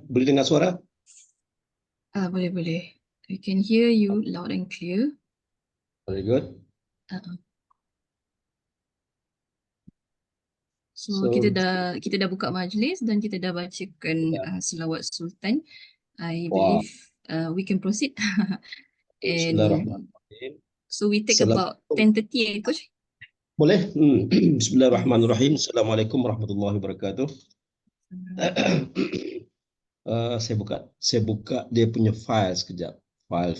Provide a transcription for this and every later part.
Boleh dengar suara? Boleh. I can hear you loud and clear. Very good. Uh, So, So, kita dah buka majlis dan kita dah bacakan ya. selawat Sultan. I Wah, believe we can proceed. And Bismillahirrahmanirrahim. so we take Salam. about 10:30, Coach. Boleh? Yes. Bismillahirrahmanirrahim. Assalamualaikum warahmatullahi wabarakatuh. Saya buka dia punya file sekejap. File.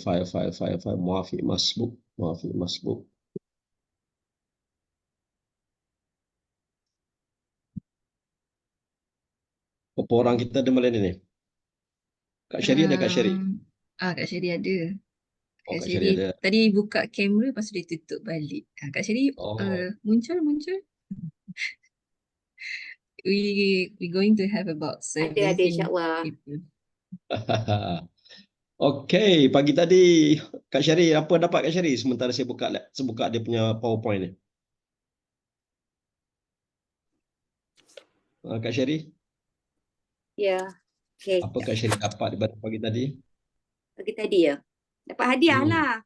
Muafiq masbuk. Berapa orang kita ada malam ni? Kak Syari ada Kak Syari? Kak Syari ada. Oh, Kak Kak Syari Syari ada. tadi buka kamera lepas tu dia tutup balik. Kak Syari Oh. muncul. We going to have about 17 Ada insyaAllah. people. Okey, pagi tadi Kak Syari, apa dapat Kak Syari sementara saya buka dia punya PowerPoint ni? Kak Syari? Ya. Okay. Apa Kak Syari dapat daripada pagi tadi? Pagi tadi ya. Dapat hadiah lah.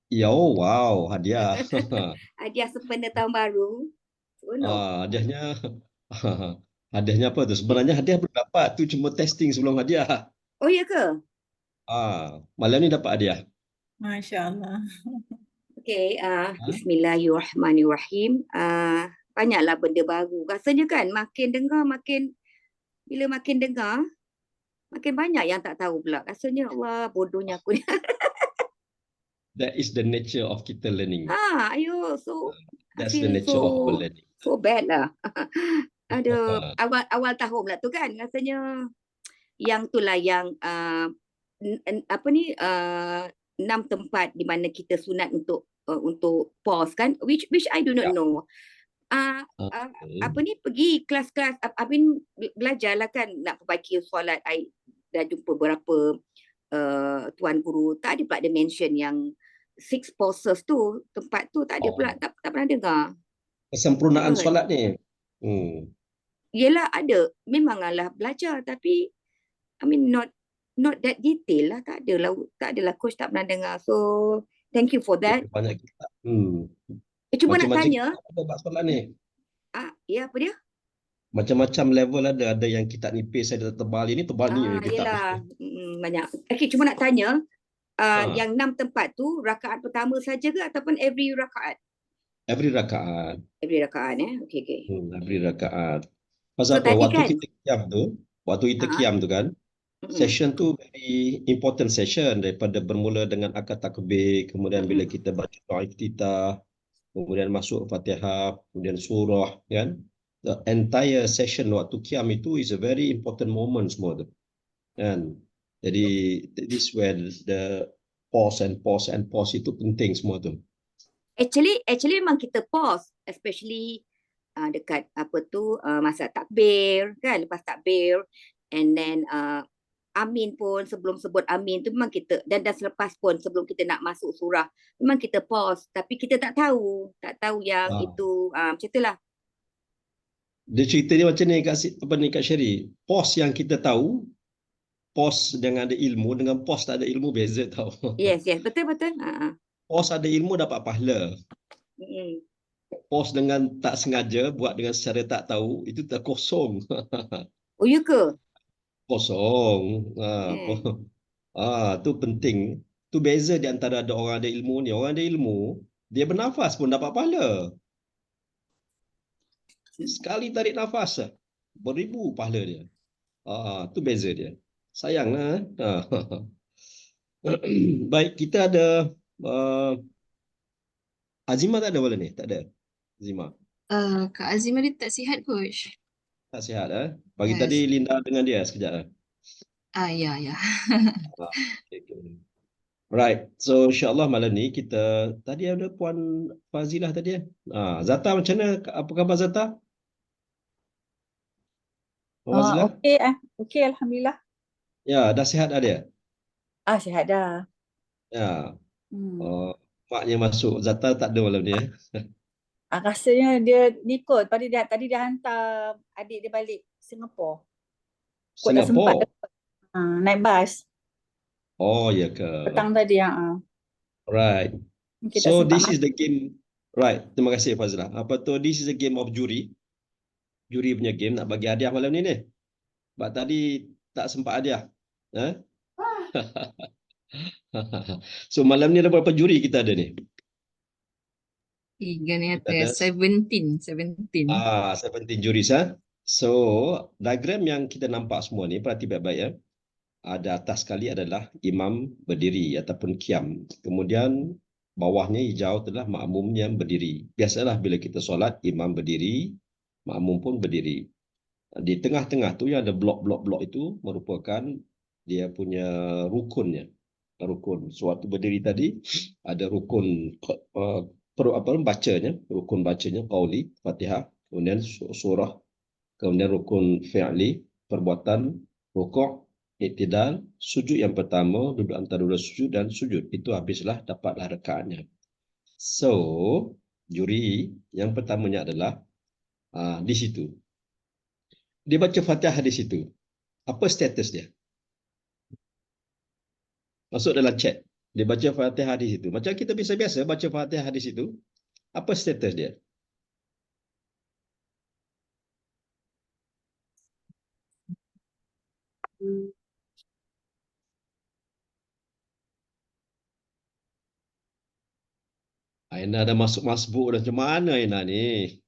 Ya, oh, wow, hadiah. Hadiah sempena tahun baru. Hadiahnya hadiahnya apa tu? Sebenarnya hadiah belum dapat, tu cuma testing sebelum hadiah. Oh ya ke? Malam ni dapat hadiah. Masya Allah. Okay. Bismillahirrahmanirrahim. Banyaklah benda baru. Rasanya kan makin dengar bila makin dengar makin banyak yang tak tahu pula. Rasanya Allah bodohnya aku ni. That is the nature of kita learning. That's the feel nature of our learning. So bad lah. Aduh, awal tahun lah tu kan. Rasanya yang itulah yang 6 tempat di mana kita sunat untuk pause kan, which I do not know. Pergi kelas-kelas belajar lah kan, nak perbaiki solat. I dah jumpa beberapa tuan guru, tak ada pula dia mention yang 6 pauses tu, tempat tu tak ada pula, tak pernah dengar. Kesempurnaan solat ni. Yelah ada, memanglah belajar tapi not that detail lah, tak adalah coach tak pernah dengar. So thank you for that. Banyak kita. Cuma nak tanya. Apa solat ni? Ya, apa dia? Macam-macam level ada yang kitab nipis, ada tebal ini, tebal ni kitab. Yelah, banyak. Okay, cuma nak tanya, yang 6 tempat tu rakaat pertama saja ke ataupun every rakaat? Every rakaat. Every rakaat Okay. Every rakaat. Pasal apa? Waktu kita qiyam tu kan, session tu very important session, daripada bermula dengan akad takbir, kemudian bila kita baca doa iftitah, kemudian masuk Fatihah, kemudian surah kan. The entire session waktu qiyam itu is a very important moment semua tu. Kan? Jadi this where the pause itu penting semua tu. Actually memang kita pause, especially dekat masa takbir kan, lepas takbir and then amin pun, sebelum sebut amin tu memang kita, dan selepas pun sebelum kita nak masuk surah memang kita pause, tapi kita tak tahu yang itu macam itulah. Dia cerita dia macam ni Kak Syari. Pause yang kita tahu, pause dengan ada ilmu dengan pause tak ada ilmu beza tau. Yes, betul. Pause ada ilmu dapat pahala. Pause dengan tak sengaja, buat dengan secara tak tahu, itu tak kosong. Oh ya ke? Kosong. Tu penting. Tu beza di antara ada orang ada ilmu ni. Orang ada ilmu, dia bernafas pun dapat pahala. Sekali tarik nafas, beribu pahala dia. Tu beza dia. Sayanglah. Baik, kita ada Azimah tak ada malam ni? Tak ada. Azimah. Kak Azimah dia tak sihat, Coach. Tak sihat Pagi tadi Linda dengan dia sekejap Ya. Okay. Right. So insyaAllah malam ni kita, tadi ada Puan Fazilah tadi Zata macam mana? Apa khabar Zata? Okey, Alhamdulillah. Ya, dah sihat dah dia? Sihat dah. Ya. Maknya masuk. Zata tak ada malam ni Rasanya dia ni kot. Tadi dia hantar adik dia balik Singapura. Kot tak sempat Singapore. naik bas. Oh, ya ke? Petang tadi. Right. Mungkin tak So sempat this is the game. Right. Terima kasih Fazlah. Apa tu? This is a game of juri. Juri punya game nak bagi hadiah malam ni ni. Sebab tadi tak sempat hadiah. Eh? So malam ni ada berapa juri kita ada ni? 3 ni Kita ada ada 17. 17 juri sah. So diagram yang kita nampak semua ni perhati baik-baik ya. Ada atas sekali adalah imam berdiri ataupun qiyam. Kemudian bawahnya hijau adalah makmum yang berdiri. Biasalah bila kita solat imam berdiri, makmum pun berdiri. Di tengah-tengah tu yang ada blok-blok-blok itu merupakan dia punya rukunnya. Rukun. Suatu berdiri tadi ada rukun bacanya, rukun bacanya qauli, Fatihah, kemudian surah, kemudian rukun fi'li, perbuatan, rukuk, iktidal, sujud yang pertama, duduk antara dua sujud dan sujud. Itu habislah dapatlah rakaatnya. So, juri yang pertamanya adalah di situ. Dia baca Fatihah di situ. Apa status dia? Masuk dalam chat. Dia baca Fatihah di situ. Macam kita biasa-biasa baca Fatihah di situ. Apa status dia? Aina dah masuk masbuk dah. Macam mana Aina ni?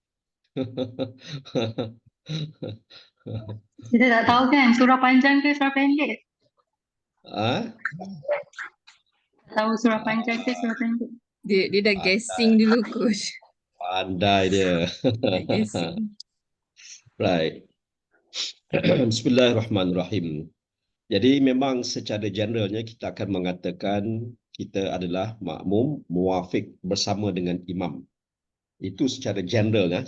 Kita tak tahu kan surah panjang ke surah pendek. Tahu surah panjang ke surah pendek. Dia dah guessing dulu coach. Pandai dia. Dah guessing. Right. Bismillahirrahmanirrahim. Jadi memang secara generalnya kita akan mengatakan kita adalah makmum muwafiq bersama dengan imam. Itu secara generalnya,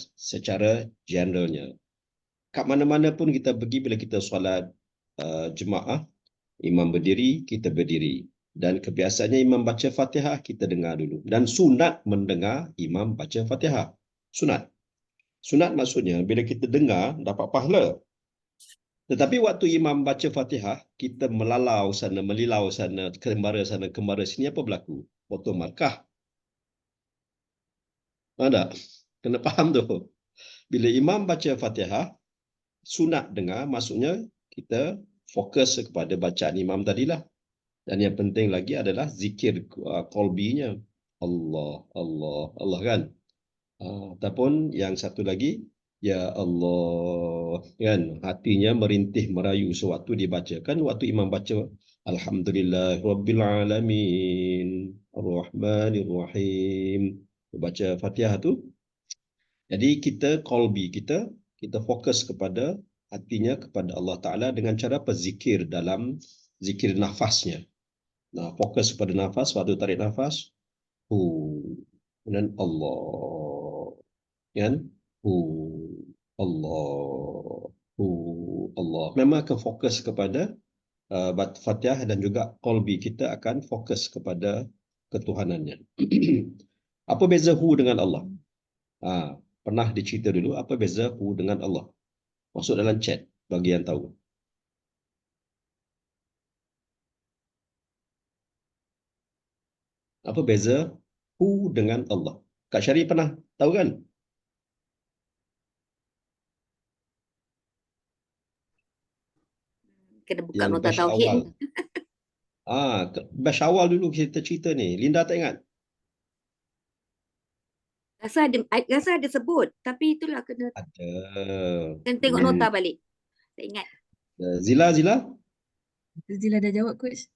Kat mana-mana pun kita pergi bila kita solat jemaah, imam berdiri, kita berdiri. Dan kebiasaannya imam baca Fatihah, kita dengar dulu. Dan sunat mendengar imam baca Fatihah. Sunat. Sunat maksudnya bila kita dengar dapat pahala. Tetapi waktu imam baca Fatihah, kita melalau sana, melilau sana, kembara sini, apa berlaku? Foto markah. Ada? Kena faham tu. Bila imam baca Fatihah, sunat dengar, maksudnya kita fokus kepada bacaan imam tadilah. Dan yang penting lagi adalah zikir qalbinya. Allah, Allah, Allah kan? Ataupun yang satu lagi, Ya Allah, kan? Hatinya merintih merayu sewaktu dibaca. Kan waktu imam baca, Alhamdulillah Rabbil Alamin, Ar-Rahmanir Rahim. Baca Fatihah tu. Jadi kita qalbi kita fokus kepada hatinya kepada Allah Ta'ala dengan cara berzikir dalam zikir nafasnya. Nah, fokus kepada nafas, waktu tarik nafas, dan Allah, kan? Allah, Allah. Memang akan fokus kepada Fatihah dan juga qalbi kita akan fokus kepada ketuhanannya. Apa beza hu dengan Allah? Pernah dicerita dulu apa beza hu dengan Allah? Masuk dalam chat bagi yang tahu. Apa beza hu dengan Allah? Kak Syari pernah tahu kan? Kena buka Yang nota batch tauhid. awal. Batch awal dulu kita cerita ni. Linda tak ingat? Rasa ada sebut, tapi itulah kena tengok nota balik. Tak ingat. Zila? Zila dah jawab coach.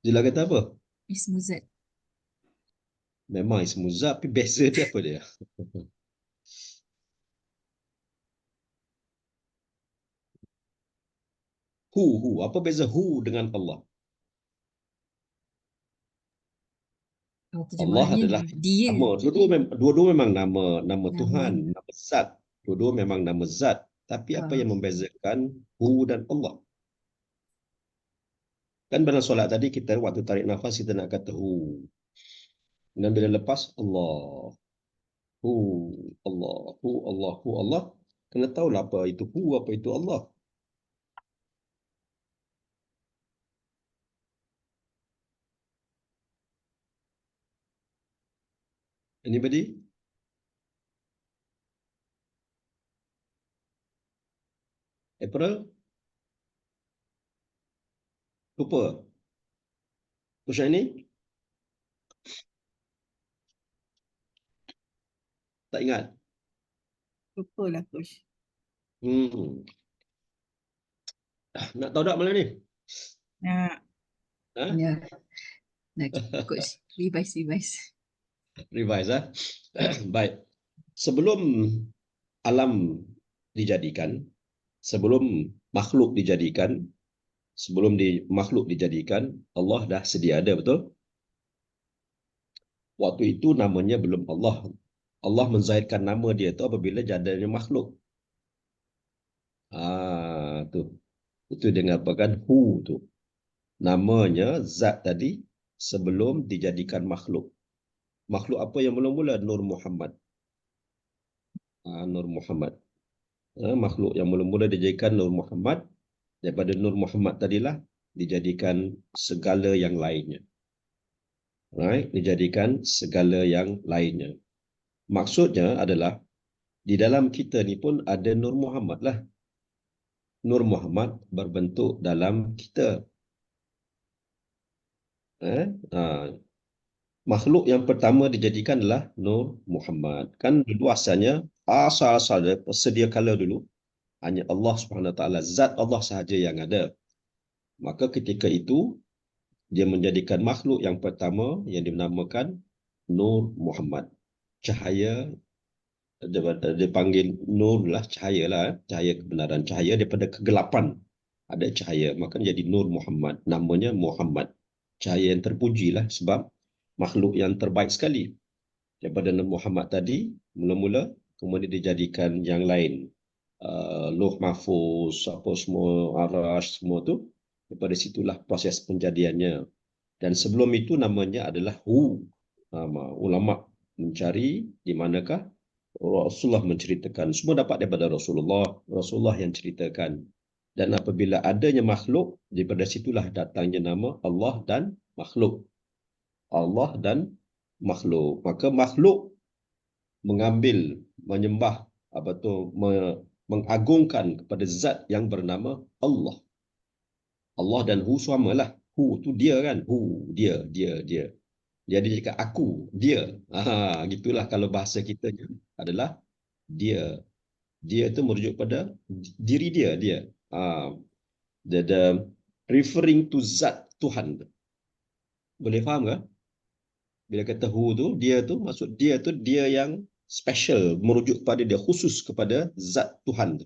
Zila kata apa? Ismu Zat. Memang ismu Zat, tapi beza dia apa dia? Hu. Apa beza hu dengan Allah? Allah adalah dia. Nama. Dua-dua memang nama Tuhan, nama Zat. Dua-dua memang nama Zat. Tapi apa yang membezakan hu dan Allah? Kan dalam solat tadi kita waktu tarik nafas kita nak kata hu. Dan bila lepas Allah. Hu Allah, hu Allah, hu Allah. Kena tahulah apa itu hu, apa itu Allah. Anybody? April? Lupa? Question ini? Tak ingat? Lupa lah coach. Nak tahu tak malam ni? Nak. Ha? Ya. Nak coach. Revise. Revise lah. Baik. Sebelum alam dijadikan, sebelum makhluk dijadikan, makhluk dijadikan, Allah dah sedia ada, betul? Waktu itu namanya belum Allah. Allah menzahirkan nama dia tu apabila jadinya makhluk. Tu. Itu dengan apa kan? Hu tu. Namanya zat tadi sebelum dijadikan makhluk. Makhluk apa yang mula-mula? Nur Muhammad. Nur Muhammad. Makhluk yang mula-mula dijadikan Nur Muhammad. Daripada Nur Muhammad tadilah dijadikan segala yang lainnya. Right? Dijadikan segala yang lainnya. Maksudnya adalah di dalam kita ni pun ada Nur Muhammad lah. Nur Muhammad berbentuk dalam kita. Makhluk yang pertama dijadikan adalah Nur Muhammad. Kan dulu asalnya, asal-asal sedia kala dulu, hanya Allah SWT, zat Allah sahaja yang ada. Maka ketika itu, dia menjadikan makhluk yang pertama yang dinamakan Nur Muhammad. Cahaya, dia panggil Nur lah, cahaya lah. Cahaya kebenaran, cahaya daripada kegelapan. Ada cahaya, maka jadi Nur Muhammad. Namanya Muhammad. Cahaya yang terpuji lah sebab makhluk yang terbaik sekali. Daripada Nur Muhammad tadi, mula-mula, kemudian dijadikan yang lain. Lauh Mahfuz, apa semua, Arash, semua tu. Daripada situlah proses penjadiannya. Dan sebelum itu namanya adalah Hu. Ulama mencari di manakah Rasulullah menceritakan. Semua dapat daripada Rasulullah yang ceritakan. Dan apabila adanya makhluk, daripada situlah datangnya nama Allah dan makhluk. Allah dan makhluk. Maka makhluk mengambil, menyembah, mengagungkan kepada zat yang bernama Allah. Allah dan Hu samalah. Hu tu dia kan? Hu, dia. Dia cakap aku, dia. Gitulah kalau bahasa kita adalah dia. Dia tu merujuk pada diri dia. The referring to zat Tuhan. Boleh faham ke? Bila kata Hu tu, dia tu, maksud dia tu dia yang special, merujuk pada dia, khusus kepada zat Tuhan.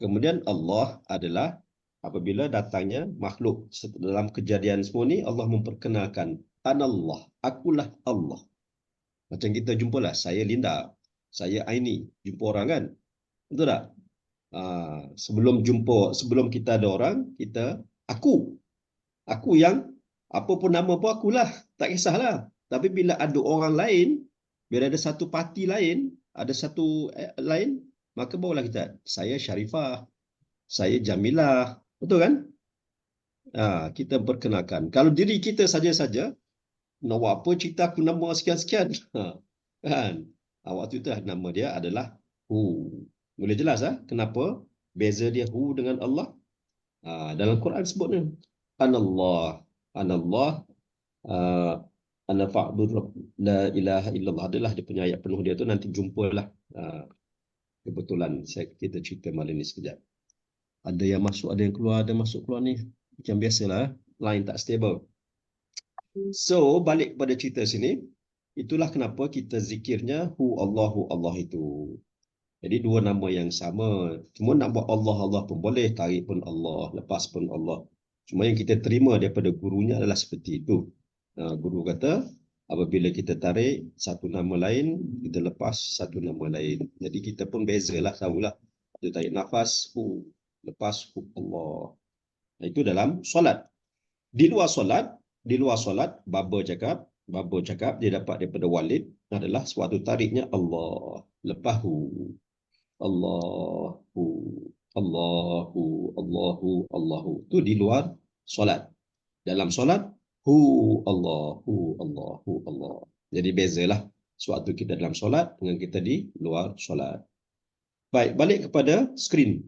Kemudian Allah adalah apabila datangnya makhluk dalam kejadian semua ni, Allah memperkenalkan Anallah, akulah Allah. Macam kita jumpalah, saya Linda, saya Aini, jumpa orang kan? Betul tak? Sebelum kita ada orang, kita aku yang apa pun nama pun akulah, tak kisahlah. Tapi bila ada orang lain, bila ada satu parti lain, ada satu lain, maka barulah kita, saya Sharifah, saya Jamilah, betul kan? Kita perkenalkan. Kalau diri kita saja-saja, nak apa cerita aku nama sekian-sekian, kan? Waktu itu nama dia adalah Hu. Boleh jelas kenapa beza dia Hu dengan Allah? Dalam Quran sebutnya Anallah, ana fa'bud la ilaha illallah, adalah dia punya ayat penuh dia tu, nanti jumpalah. Kebetulan kita cerita malam ni sekejap. Ada yang masuk, ada yang keluar, ada masuk keluar ni. Macam biasalah, line tak stable. So, balik pada cerita sini, itulah kenapa kita zikirnya Hu Allah itu. Jadi dua nama yang sama. Cuma nak buat Allah pun boleh, tarik pun Allah, lepas pun Allah. Cuma yang kita terima daripada gurunya adalah seperti itu. Guru kata, apabila kita tarik satu nama lain, kita lepas satu nama lain. Jadi kita pun bezalah, tahulah. Kita tarik nafas, Hu, lepas Hu Allah. Itu dalam solat. Di luar solat, Baba cakap, dia dapat daripada Walid, adalah suatu tariknya Allah. Lepas hu. Allahu, Allahu, Allahu, Allahu. Itu di luar solat. Dalam solat, Allahu, Allahu, Allah. Jadi bezalah sewaktu kita dalam solat dengan kita di luar solat. Baik, balik kepada skrin.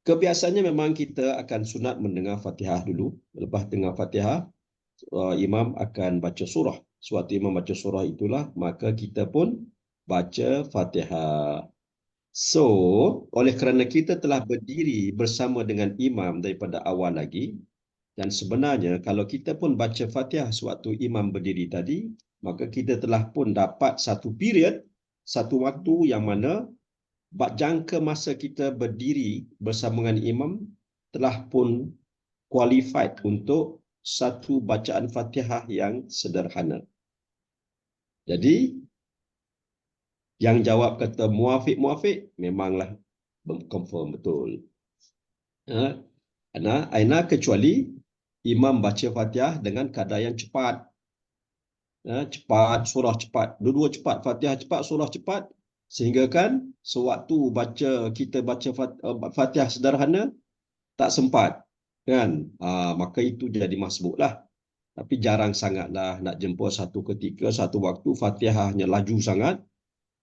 Kebiasaannya memang kita akan sunat mendengar Fatihah dulu. Lepas dengar Fatihah, imam akan baca surah. Sewaktu imam baca surah itulah, maka kita pun baca Fatihah. So, oleh kerana kita telah berdiri bersama dengan imam daripada awal lagi, dan sebenarnya kalau kita pun baca Fatihah sewaktu imam berdiri tadi, maka kita telah pun dapat satu period, satu waktu yang mana jangka masa kita berdiri bersama dengan imam telah pun qualified untuk satu bacaan Fatihah yang sederhana. Jadi, yang jawab kata muafiq memanglah confirm betul. Aina kecuali imam baca Fatihah dengan kadar yang cepat. Cepat, surah cepat. Dua-dua cepat, Fatihah cepat, surah cepat. Sehingga kan sewaktu kita baca Fatihah sederhana tak sempat. Kan? Maka itu jadi masbuk lah. Tapi jarang sangatlah nak jumpa satu ketika, satu waktu Fatihahnya laju sangat,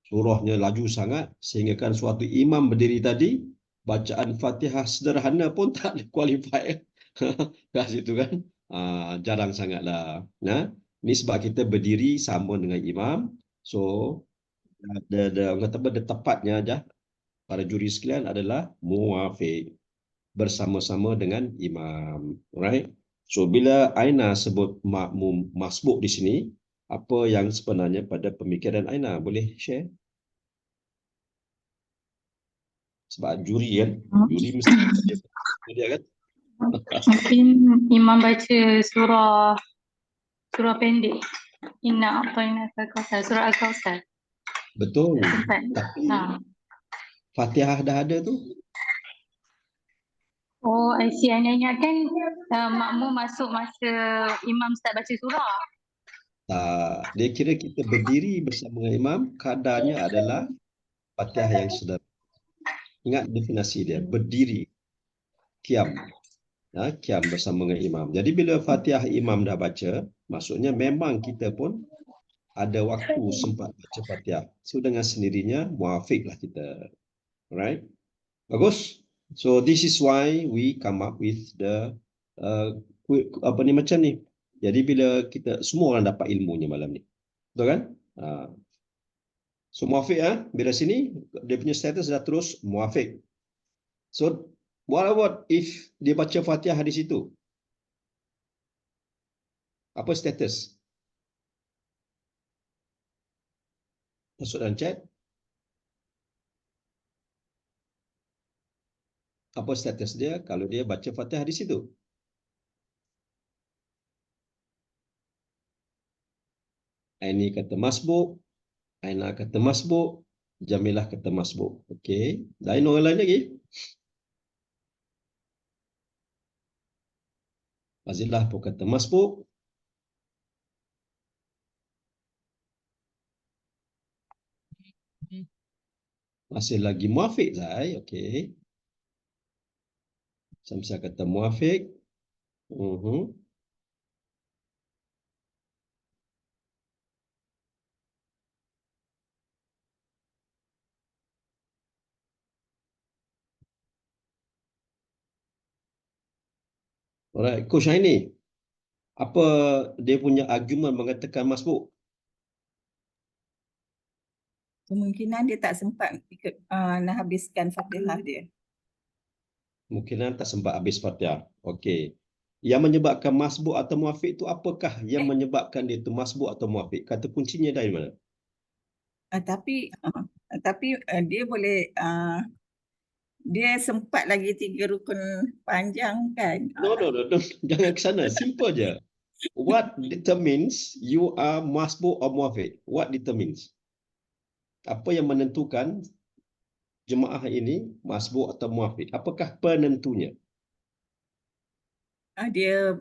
surahnya laju sangat, sehingga kan suatu imam berdiri tadi, bacaan Fatihah sederhana pun tak qualify. Kat situ kan. Jarang sangatlah. Ini sebab kita berdiri sama dengan imam. So, tepatnya aja para juri sekalian adalah muafiq, bersama-sama dengan imam. Right? So, bila Aina sebut makmum masbuk di sini, apa yang sebenarnya pada pemikiran Aina? Boleh share? Sebab juri kan? Juri mesti dia kan? Mungkin imam baca surah pendek. Inna a'tainaka al-kautsar, surah Al-Kautsar. Betul. Sempat. Tapi Fatihah dah ada tu. Oh, I see. Anda ingatkan makmum masuk masa imam start baca surah. Dia kira kita berdiri bersama dengan imam, kadarnya adalah Fatihah yang sederhana. Ingat definisi dia, berdiri, kiam. Kiam bersama dengan imam. Jadi bila Fatihah imam dah baca, maksudnya memang kita pun ada waktu sempat baca Fatihah. So dengan sendirinya muafiqlah kita. Alright? Bagus. So this is why we come up with the macam ni. Jadi bila kita semua orang dapat ilmunya malam ni. Betul kan? So muafiq bila sini dia punya status dah terus muafiq. So what about if dia baca Fatihah di situ? Apa status? Masuk dalam chat. Apa status dia kalau dia baca Fatihah di situ? Aini kata masbuk, Aina kata masbuk, Jamilah kata masbuk. Okey. Lain orang lain lagi? Fazilah pun kata masbuk. Masih lagi muafiq Zai. Okey. Samsa kata muafiq. Alright, Coach Aini. Apa dia punya argument mengatakan masbuk? Kemungkinan dia tak sempat nak habiskan Fatihah dia. Kemungkinan tak sempat habis Fatihah. Okey. Yang menyebabkan masbuk atau muafiq tu apakah yang menyebabkan dia tu masbuk atau muafiq? Kata kuncinya dari mana? Tapi dia boleh dia sempat lagi 3 rukun panjang kan. No. Jangan ke sana. Simple je. What determines you are masbuk or muafiq? What determines? Apa yang menentukan jemaah ini masbuk atau muafiq? Apakah penentunya? Dia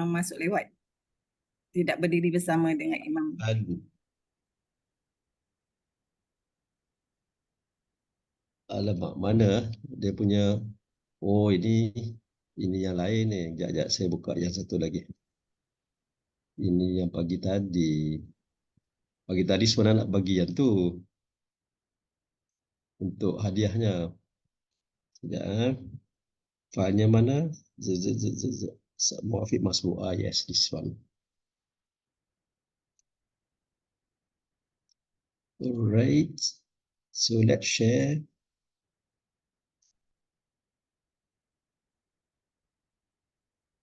masuk lewat. Tidak berdiri bersama dengan imam. Alamak, mana dia punya. Oh, ini yang lain ni. Sekejap, saya buka yang satu lagi. Ini yang pagi tadi. Pagi tadi sebenarnya nak bagi yang tu untuk hadiahnya. Sekejap, filenya mana? Muafiq Masbu. Yes, this one. Alright. So let's share.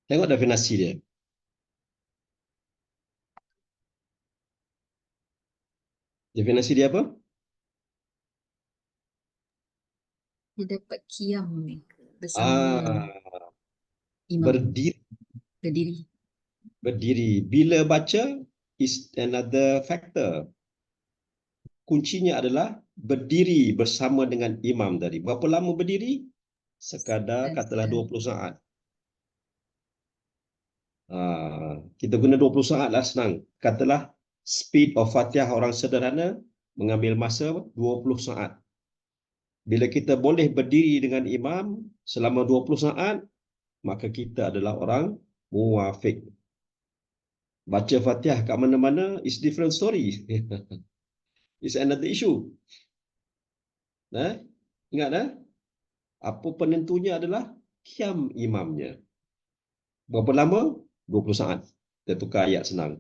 Tengok definisi dia. Definisi dia apa? Dia dapat qiyam bersama imam Berdiri. berdiri. Berdiri. Bila baca is another factor. Kuncinya adalah berdiri bersama dengan imam tadi. Berapa lama berdiri? Sekadar katalah 20 saat. Kita guna 20 saat lah, senang. Katalah speed of Fatihah orang sederhana mengambil masa 20 saat. Bila kita boleh berdiri dengan imam selama 20 saat, maka kita adalah orang muwafiq. Baca Fatihah kat mana-mana is different story. It's another issue. Ingat apa penentunya adalah qiyam imamnya. Berapa lama? 20 saat. Kita tukar ayat senang.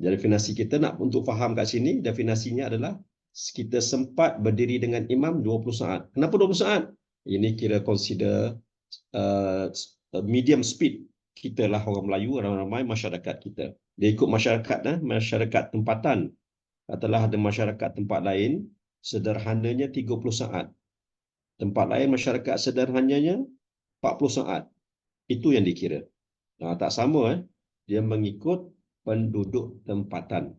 Definisi kita nak untuk faham kat sini, definisinya adalah kita sempat berdiri dengan imam 20 saat. Kenapa 20 saat? Ini kira consider medium speed. Kita lah orang Melayu, orang ramai masyarakat kita. Dia ikut masyarakat tempatan. Katalah ada masyarakat tempat lain, sederhananya 30 saat. Tempat lain masyarakat sederhananya 40 saat. Itu yang dikira. Tak sama. Dia mengikut penduduk tempatan.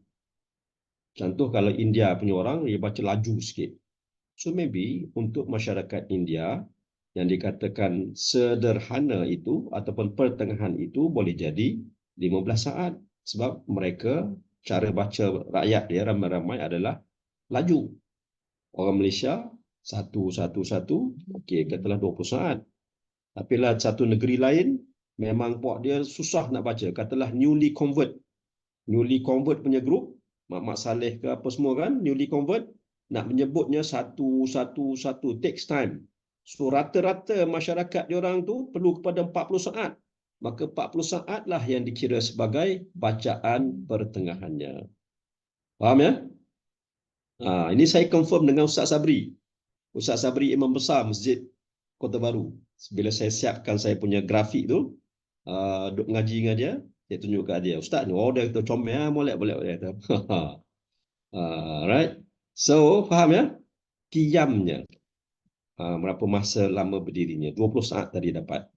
Contoh kalau India punya orang, dia baca laju sikit. So maybe untuk masyarakat India, yang dikatakan sederhana itu ataupun pertengahan itu boleh jadi 15 saat. Sebab mereka, cara baca rakyat dia ramai-ramai adalah laju. Orang Malaysia, satu, okey, katalah 20 saat. Tapi lah satu negeri lain, memang puak dia susah nak baca. Katalah newly convert punya grup, Mak Saleh ke apa semua kan, newly convert, nak menyebutnya satu, takes time. So rata-rata masyarakat diorang tu perlu kepada 40 saat. Maka 40 saat lah yang dikira sebagai bacaan pertengahannya. Faham ya? Ini saya confirm dengan Ustaz Sabri. Ustaz Sabri Imam Besar Masjid Kota Baru. Bila saya siapkan saya punya grafik tu, duk ngaji dengan dia, saya tunjuk kat dia. Ustaz ni, dia kata comel, boleh. Right. So, faham ya? Qiyamnya. Berapa masa lama berdirinya? 20 saat tadi dapat.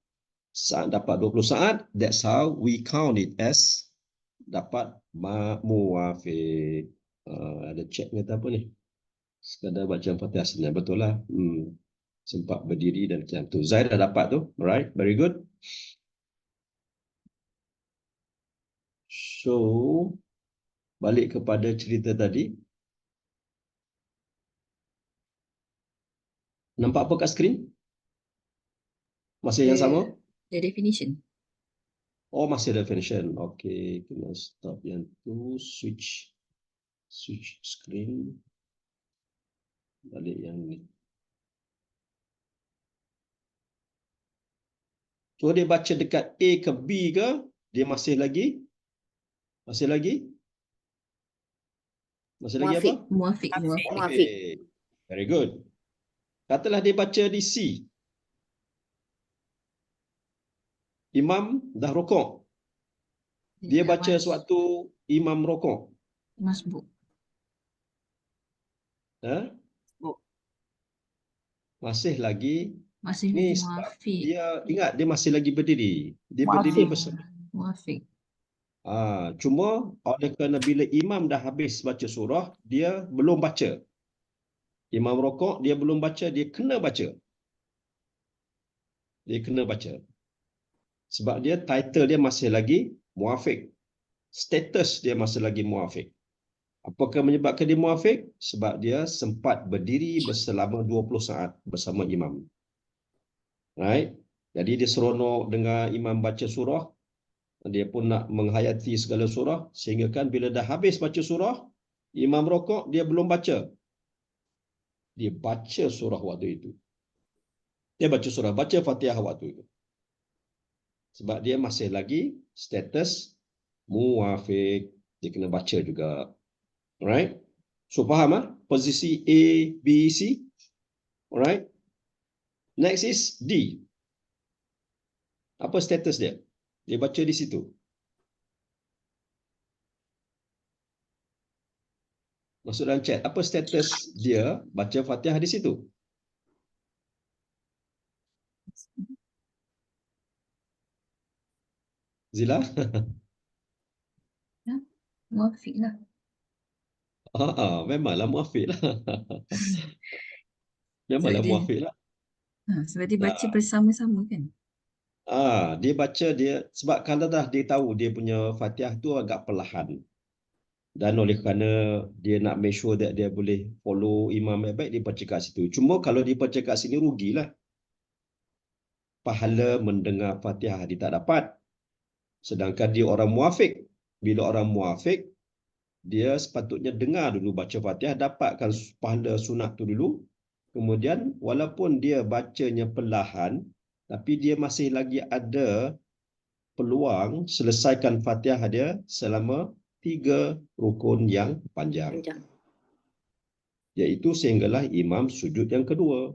Saat dapat 20 saat, that's how we count it as dapat muwafiq. Ada check kata apa ni? Sekadar baca Fatihah sebenarnya. Betul lah. Sempat berdiri dan qiyam tu. Zaid dah dapat tu. Alright, very good. So, balik kepada cerita tadi. Nampak apa kat skrin? Masih yang sama? The definition. Oh, masih definition. Okay, kena stop yang tu. Switch screen. Balik yang ni. So, dia baca dekat A ke B ke? Dia masih lagi? Masih lagi apa? Muafiq. Okay. Very good. Katalah dia baca di C. Imam dah rokok. Dia baca sewaktu imam rokok. Masbuk. Masih lagi. Masih Ni lagi sebab muafiq. dia ingat dia masih lagi berdiri. Dia berdiri bersama. Muafiq. Cuma oleh kerana bila imam dah habis baca surah, dia belum baca. Imam rokok, dia belum baca, dia kena baca. Sebab dia title dia masih lagi muafiq. Status dia masih lagi muafiq. Apakah menyebabkan dia muafik? Sebab dia sempat berdiri selama 20 saat bersama imam. Right? Jadi dia seronok dengar imam baca surah. Dia pun nak menghayati segala surah. Sehingga kan bila dah habis baca surah, imam rokok, dia belum baca. Dia baca surah waktu itu. Dia baca surah, baca Fatihah waktu itu. Sebab dia masih lagi status muafik. Dia kena baca juga. Alright? So faham ah? Posisi A, B, C. Alright? Next is D. Apa status dia? Dia baca di situ. Masuk dalam chat. Apa status dia baca Fatihah di situ? Zila? Muafiq lah. Memanglah muafik lah. Sebab Memanglah dia, muafik lah. sebab dia baca bersama-sama kan. Dia baca dia, sebab kalau dah dia tahu dia punya Fatihah tu agak perlahan. Dan oleh kerana dia nak make sure that dia boleh follow imam baik-baik, dia baca kat situ. Cuma kalau dia baca kat sini, rugilah. Pahala mendengar Fatihah dia tak dapat. Sedangkan dia orang muafik. Bila orang muafik, dia sepatutnya dengar dulu baca Fatihah, dapatkan pahala sunat tu dulu. Kemudian walaupun dia bacanya perlahan, tapi dia masih lagi ada peluang selesaikan Fatihah dia selama 3 rukun yang panjang. Iaitu sehinggalah imam sujud yang kedua.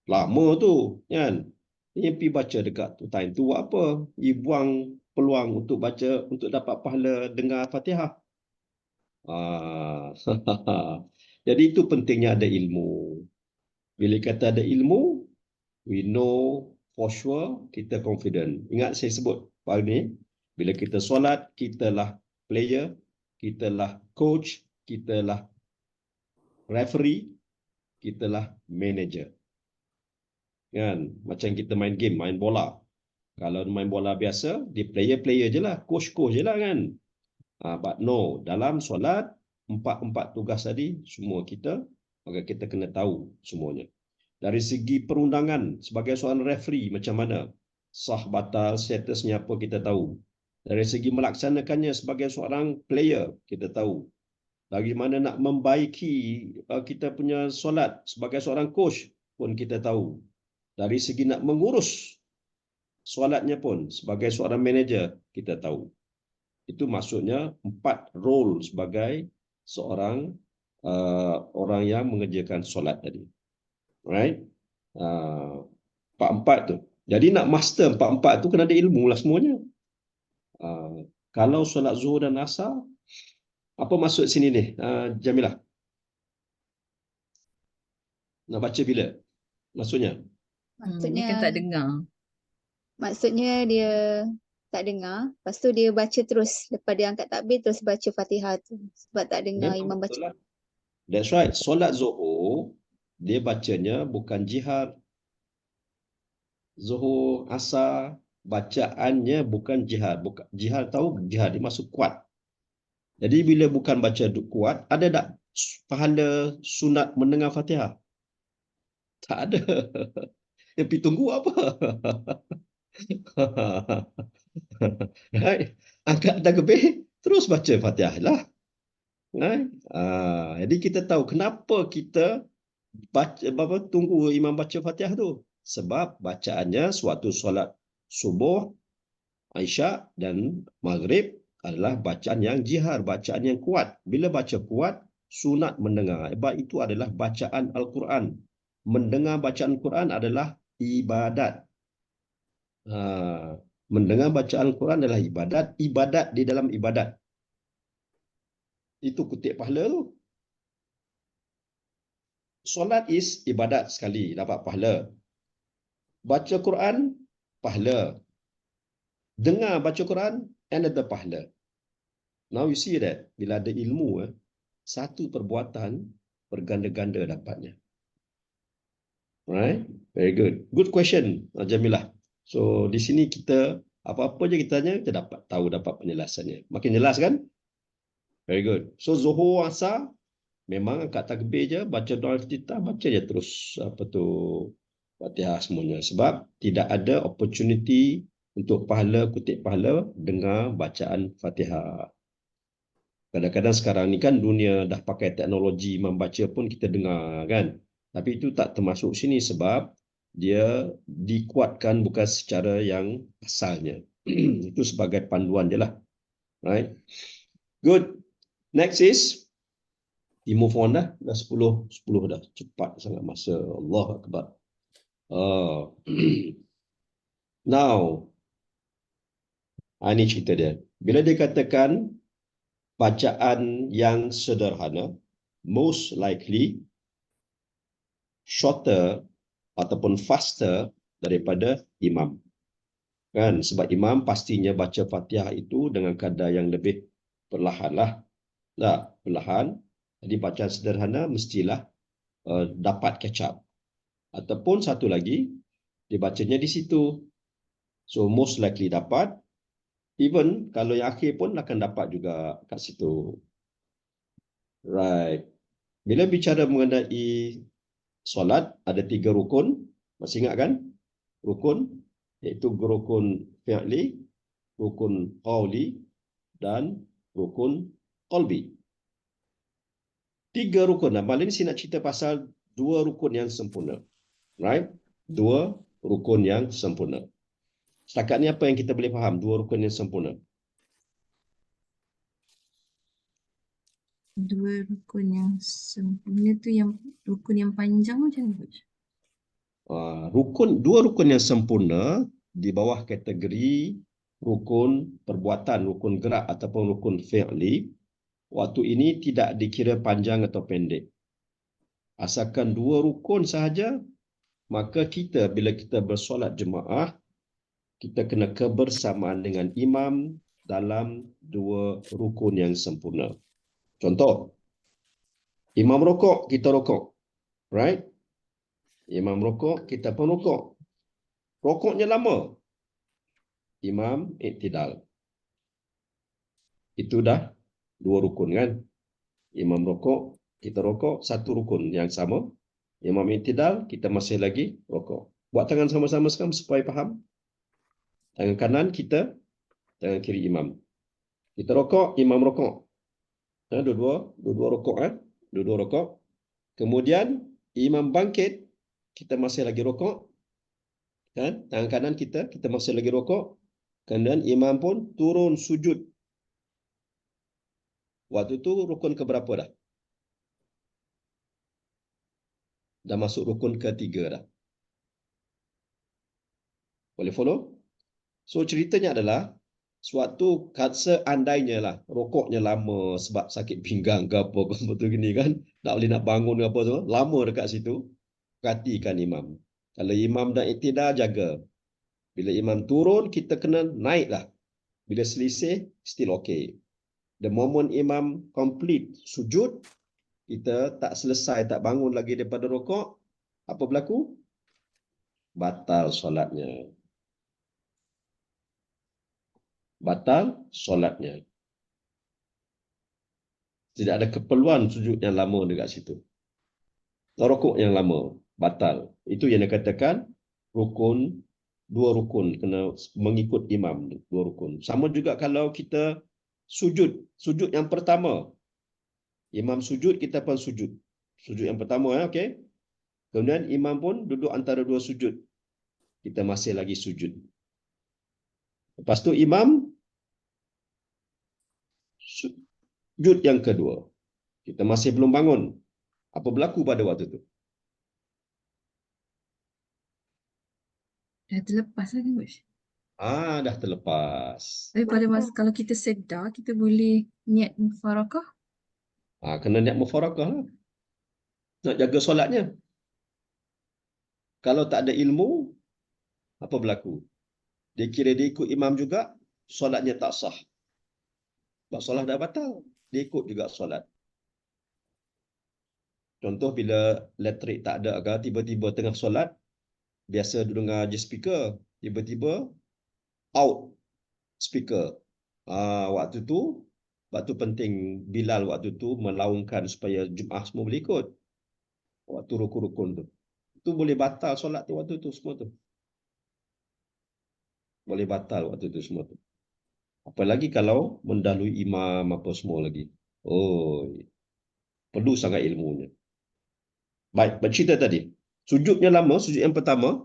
Lama tu, kan? Dia pergi baca dekat tu. Time tu buat apa? Dia buang peluang untuk baca, untuk dapat pahala dengar Fatihah. Jadi itu pentingnya ada ilmu. Bila kata ada ilmu, we know for sure, kita confident. Ingat saya sebut pagi ni, bila kita solat, kita lah player, kita lah coach, kita lah referee, kita lah manager. Kan? Macam kita main game, main bola. Kalau main bola biasa, dia player-player je lah, coach-coach je lah kan. But no, dalam solat, 4 tugas tadi, semua kita, maka kita kena tahu semuanya. Dari segi perundangan, sebagai seorang referee, macam mana? Sah batal, statusnya apa, kita tahu. Dari segi melaksanakannya sebagai seorang player, kita tahu. Bagaimana nak membaiki kita punya solat sebagai seorang coach pun kita tahu. Dari segi nak mengurus solatnya pun sebagai seorang manager, kita tahu. Itu maksudnya 4 role sebagai seorang orang yang mengerjakan solat tadi. Right? 4-4 tu. Jadi nak master 4-4 tu kena ada ilmu lah semuanya. Kalau solat zuhur dan asar, apa maksud sini ni, Jamilah? Nak baca bila? Maksudnya? Dia kan tak dengar. Maksudnya dia tak dengar. Lepas tu dia baca terus. Lepas dia angkat takbir terus baca Fatihah tu. Sebab tak dengar imam baca. Lah. That's right. Solat zuhur, dia bacanya bukan jihar. Zuhur, asar, bacaannya bukan jihar. Jihar tahu, jihar dia masuk kuat. Jadi bila bukan baca kuat, ada tak pahala sunat mendengar Fatihah? Tak ada. Yang pergi tunggu apa? Right? Angkat takbir, terus baca Fatihah lah. Right? Jadi kita tahu kenapa kita tunggu imam baca Fatihah tu. Sebab bacaannya suatu solat subuh, Isyak dan Maghrib adalah bacaan yang jihar, bacaan yang kuat. Bila baca kuat, sunat mendengar. Sebab itu adalah bacaan Al-Quran. Mendengar bacaan Al-Quran adalah ibadat. Mendengar bacaan Al-Quran adalah ibadat. Ibadat di dalam ibadat. Itu kutip pahala tu. Solat is ibadat sekali, dapat pahala. Baca Quran, pahala. Dengar baca Quran, another pahala. Now you see that, bila ada ilmu, satu perbuatan berganda-ganda dapatnya. Alright, very good. Good question, Jamilah. So, di sini kita, apa-apa je kita tanya, kita dapat tahu, dapat penjelasannya. Makin jelas kan? Very good. So Zuhur, Asar, memang angkat takbir je, baca doa iftitah, baca je terus apa tu Fatihah semuanya. Sebab tidak ada opportunity untuk pahala, kutip pahala dengar bacaan Fatihah. Kadang-kadang sekarang ni kan dunia dah pakai teknologi membaca pun kita dengar kan. Tapi itu tak termasuk sini sebab dia dikuatkan bukan secara yang asalnya. Itu sebagai panduan je lah. Right? Good. Next is we move on dah. Dah 10 dah. Cepat sangat masa. Allah Akbar. Now, ini cerita dia. Bila dia katakan bacaan yang sederhana, most likely shorter ataupun faster daripada imam. Kan? Sebab imam pastinya baca Fatihah itu dengan kadar yang lebih perlahan lah. Perlahan. Jadi bacaan sederhana mestilah dapat catch up. Ataupun satu lagi, dibacanya di situ. So most likely dapat. Even kalau yang akhir pun akan dapat juga kat situ. Right. Bila bicara mengenai solat, ada 3 rukun. Masih ingat kan? Rukun, iaitu rukun fi'li, rukun qawli, dan rukun qalbi. 3 rukun. Nah, malam ni saya nak cerita pasal 2 rukun yang sempurna. Right? 2 rukun yang sempurna. Setakat ni apa yang kita boleh faham? 2 rukun yang sempurna. 2 rukun yang sempurna tu yang rukun yang panjang macam mana? Dua rukun yang sempurna di bawah kategori rukun perbuatan, rukun gerak ataupun rukun fi'li. Waktu ini tidak dikira panjang atau pendek. Asalkan 2 rukun sahaja, maka kita bila kita bersolat jemaah, kita kena kebersamaan dengan imam dalam 2 rukun yang sempurna. Contoh, imam rokok, kita rokok. Right? Imam rokok, kita pun rokok. Rokoknya lama. Imam iktidal. Itu dah 2 rukun kan? Imam rokok, kita rokok, 1 rukun yang sama. Imam iktidal, kita masih lagi rokok. Buat tangan sama-sama sekarang supaya faham. Tangan kanan kita, tangan kiri imam. Kita rokok, imam rokok. Dua-dua rokok. Dua-dua rokok. Kemudian imam bangkit, kita masih lagi rokok. Kan? Tangan kanan kita masih lagi rokok. Kemudian imam pun turun sujud. Waktu itu rukun keberapa dah? Dah masuk rukun ketiga dah. Boleh follow? So ceritanya adalah suatu seandainya lah rokoknya lama sebab sakit pinggang ke apa betul gini kan, tak boleh nak bangun ke apa tu, lama dekat situ, perhatikan imam. Kalau imam dah iktidal, jaga. Bila imam turun, kita kena naik lah. Bila selisih, still okay. The moment imam complete sujud, kita tak selesai, tak bangun lagi daripada rokok, apa berlaku? Batal solatnya. Batal solatnya. Tidak ada keperluan sujud yang lama dekat situ. Rokok yang lama, batal. Itu yang dikatakan rukun, 2 rukun, kena mengikut imam, 2 rukun. Sama juga kalau kita sujud yang pertama. Imam sujud, kita pun sujud. Sujud yang pertama, okey. Kemudian imam pun duduk antara 2 sujud. Kita masih lagi sujud. Lepas tu imam sujud yang kedua. Kita masih belum bangun. Apa berlaku pada waktu tu? Dah terlepas lah kan, Coach? Dah terlepas. Tapi pada masa kalau kita sedar, kita boleh niat mufarakah? Kena niat mufarakah lah. Nak jaga solatnya. Kalau tak ada ilmu, apa berlaku? Dia kira dia ikut imam juga, solatnya tak sah. Sebab solat dah batal. Dia ikut juga solat. Contoh bila elektrik tak ada ke, tiba-tiba tengah solat, biasa dengar je speaker, tiba-tiba out speaker. Waktu tu Waktu penting Bilal waktu tu melaungkan supaya Jumaah semua boleh ikut. Waktu rukun-rukun tu. Itu boleh batal solat tu waktu tu semua tu. Boleh batal waktu tu semua tu. Apalagi kalau mendahului imam apa semua lagi. Oh, perlu sangat ilmunya. Baik, bercerita tadi. Sujudnya lama, sujud yang pertama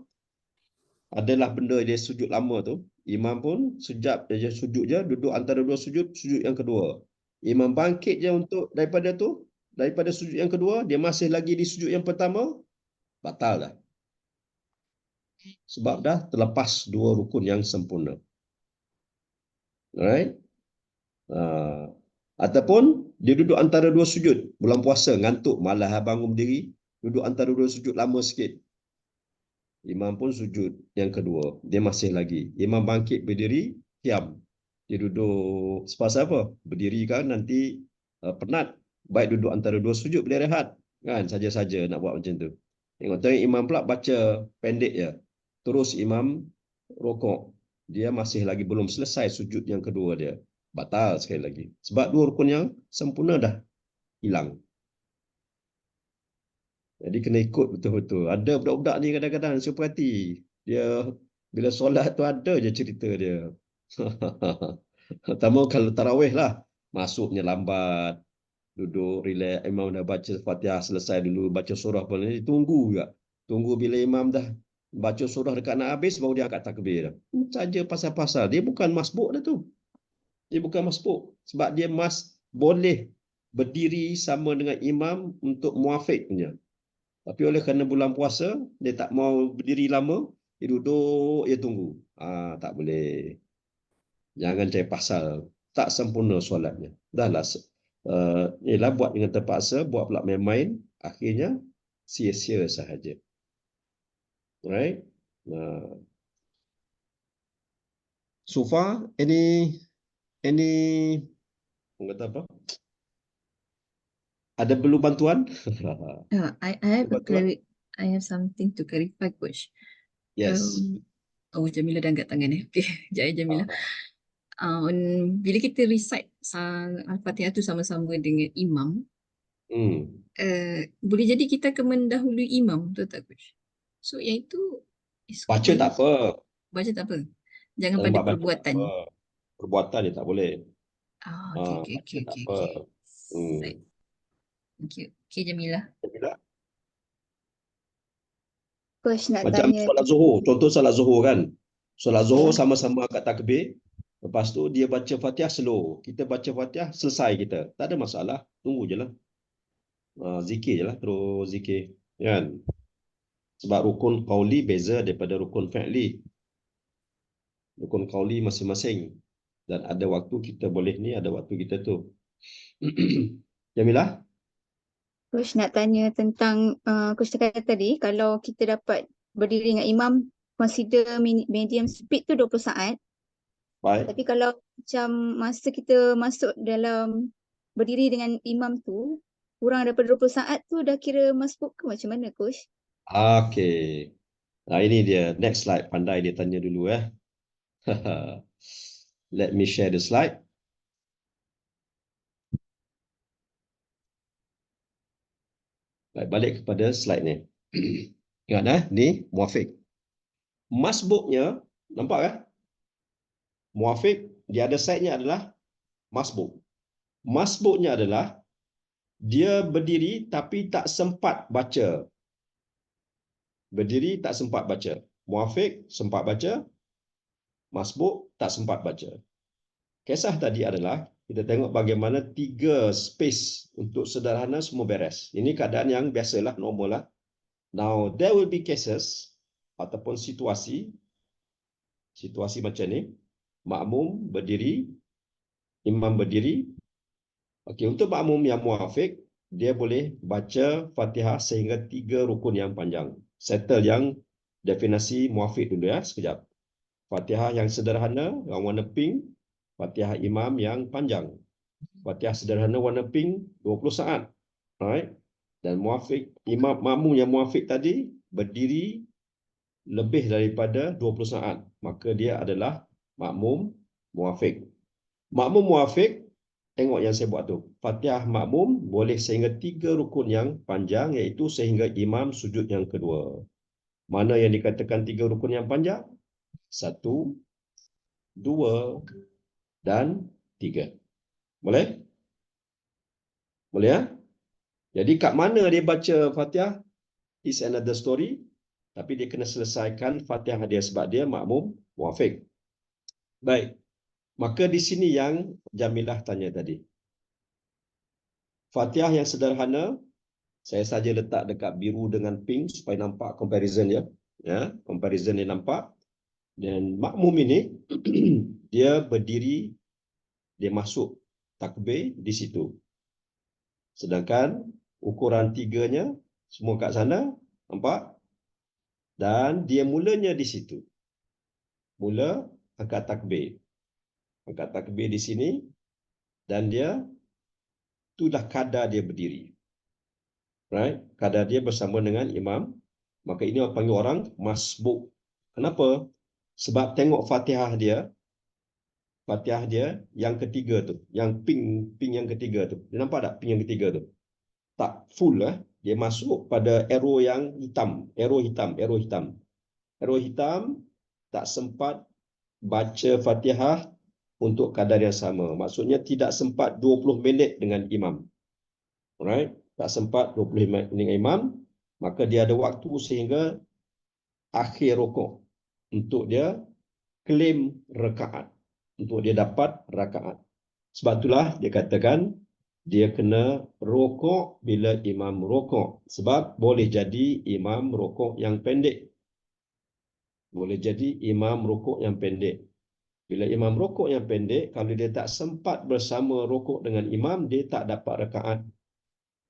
adalah benda dia sujud lama tu. Imam pun sejak dia sujud je, duduk antara dua sujud, sujud yang kedua. Imam bangkit je untuk daripada tu, daripada sujud yang kedua, dia masih lagi di sujud yang pertama, batal dah. Sebab dah terlepas dua rukun yang sempurna. Alright? Ataupun dia duduk antara dua sujud, bulan puasa, ngantuk, malah bangun berdiri, duduk antara dua sujud lama sikit. Imam pun sujud yang kedua, dia masih lagi. Imam bangkit berdiri, qiyam. Dia duduk sepasal apa? Berdiri kan nanti penat. Baik duduk antara dua sujud boleh rehat. Kan saja-saja nak buat macam tu. Tengok imam pula baca pendek je. Terus imam rokok. Dia masih lagi belum selesai sujud yang kedua dia. Batal sekali lagi. Sebab dua rukun yang sempurna dah hilang. Jadi kena ikut betul-betul. Ada budak-budak ni kadang-kadang saya perhati. Dia bila solat tu ada je cerita dia. Pertama kalau tarawih lah. Masuknya lambat. Duduk relax. Imam dah baca Fatihah selesai dulu. Baca surah pun. Tunggu juga. Tunggu bila imam dah baca surah dekat nak habis. Baru dia angkat takbir dah. Saja pasal-pasal. Dia bukan masbuk dah tu. Dia bukan masbuk. Sebab dia boleh berdiri sama dengan imam untuk muafiq punya. Tapi oleh kerana bulan puasa, dia tak mau berdiri lama, dia duduk, dia tunggu. Tak boleh. Jangan cari pasal. Tak sempurna solatnya. Dahlah. Ialah buat dengan terpaksa, buat pula main-main, akhirnya sia-sia sahaja. Right? So far, any kata apa? Ada perlu bantuan? I have something to clarify, Coach. Yes. Jamila dah angkat tangan ni. Okay, sekejap Jamila. Bila kita recite Al-Fatihah tu sama-sama dengan imam, boleh jadi kita akan mendahului imam, betul tak, Coach? So yang itu baca tak apa. Baca tak apa. Jangan pada perbuatan. Perbuatan dia tak boleh. Okay. Thank you. Okay, Jamila. Coach nak Macam tanya. solat Zuhur. Contoh solat Zuhur kan. Solat Zuhur sama-sama angkat takbir. Lepas tu dia baca Fatihah slow. Kita baca Fatihah selesai kita. Tak ada masalah. Tunggu je lah. Zikir je lah. Terus zikir. Kan? Sebab rukun qauli beza daripada rukun fi'li. Rukun qauli masing-masing. Dan ada waktu kita boleh ni, ada waktu kita tu. Jamilah? Coach nak tanya tentang Coach cakap tadi, kalau kita dapat berdiri dengan imam, consider medium speed tu 20 saat. Baik. Tapi kalau macam masa kita masuk dalam berdiri dengan imam tu, kurang daripada 20 saat tu dah kira masbuk ke macam mana, Coach? Okay. Ini dia. Next slide. Pandai dia tanya dulu . Let me share the slide. Baik, balik kepada slide ni. Ingat ni muafiq. Masbuknya, nampak kan? Muafiq, di ada side-nya adalah masbuk. Masbuknya adalah dia berdiri tapi tak sempat baca. Berdiri tak sempat baca. Muafiq sempat baca. Masbuk tak sempat baca. Kisah tadi adalah kita tengok bagaimana 3 space untuk sederhana semua beres. Ini keadaan yang biasalah, normal lah. Now, there will be cases ataupun situasi macam ni. Makmum berdiri, imam berdiri. Okey, untuk makmum yang muafiq, dia boleh baca Fatihah sehingga 3 rukun yang panjang. Settle yang definisi muafiq dulu sekejap. Fatihah yang sederhana, yang warna pink. Fatihah imam yang panjang. Fatihah sederhana warna pink, 20 saat. Alright. Dan muafiq, imam makmum yang muafiq tadi berdiri lebih daripada 20 saat. Maka dia adalah makmum muafiq. Makmum muafiq Tengok yang saya buat tu. Fatihah makmum boleh sehingga 3 rukun yang panjang, iaitu sehingga imam sujud yang kedua. Mana yang dikatakan 3 rukun yang panjang? 1, 2 dan 3. Boleh? Boleh ya? Jadi kat mana dia baca Fatihah is another story, tapi dia kena selesaikan Fatihah dia sebab dia makmum muafiq. Baik. Maka di sini yang Jamilah tanya tadi. Fatihah yang sederhana, saya saja letak dekat biru dengan pink supaya nampak comparison dia. Ya, comparison dia nampak. Dan makmum ini dia berdiri, dia masuk takbir di situ. Sedangkan ukuran 3-nya semua kat sana, nampak? Dan dia mulanya di situ. Mula angkat takbir. Angkat takbir di sini dan dia itulah kadar dia berdiri. Right? Kadar dia bersama dengan imam. Maka ini orang panggil orang masbuk. Kenapa? Sebab tengok Fatihah dia. Fatihah dia yang ketiga tu. Yang pink yang ketiga tu. Dia nampak tak pink yang ketiga tu? Tak full lah. Dia masuk pada arrow yang hitam. Arrow hitam. Arrow hitam. Arrow hitam tak sempat baca Fatihah untuk kadar yang sama. Maksudnya tidak sempat 20 minit dengan imam. Alright? Tak sempat 20 minit dengan imam. Maka dia ada waktu sehingga akhir rukuk untuk dia claim rakaat. Untuk dia dapat rakaat. Sebab itulah dia katakan dia kena rukuk bila imam rukuk. Sebab boleh jadi imam rukuk yang pendek. Boleh jadi imam rukuk yang pendek. Bila imam rukuk yang pendek, kalau dia tak sempat bersama rukuk dengan imam, dia tak dapat rakaat.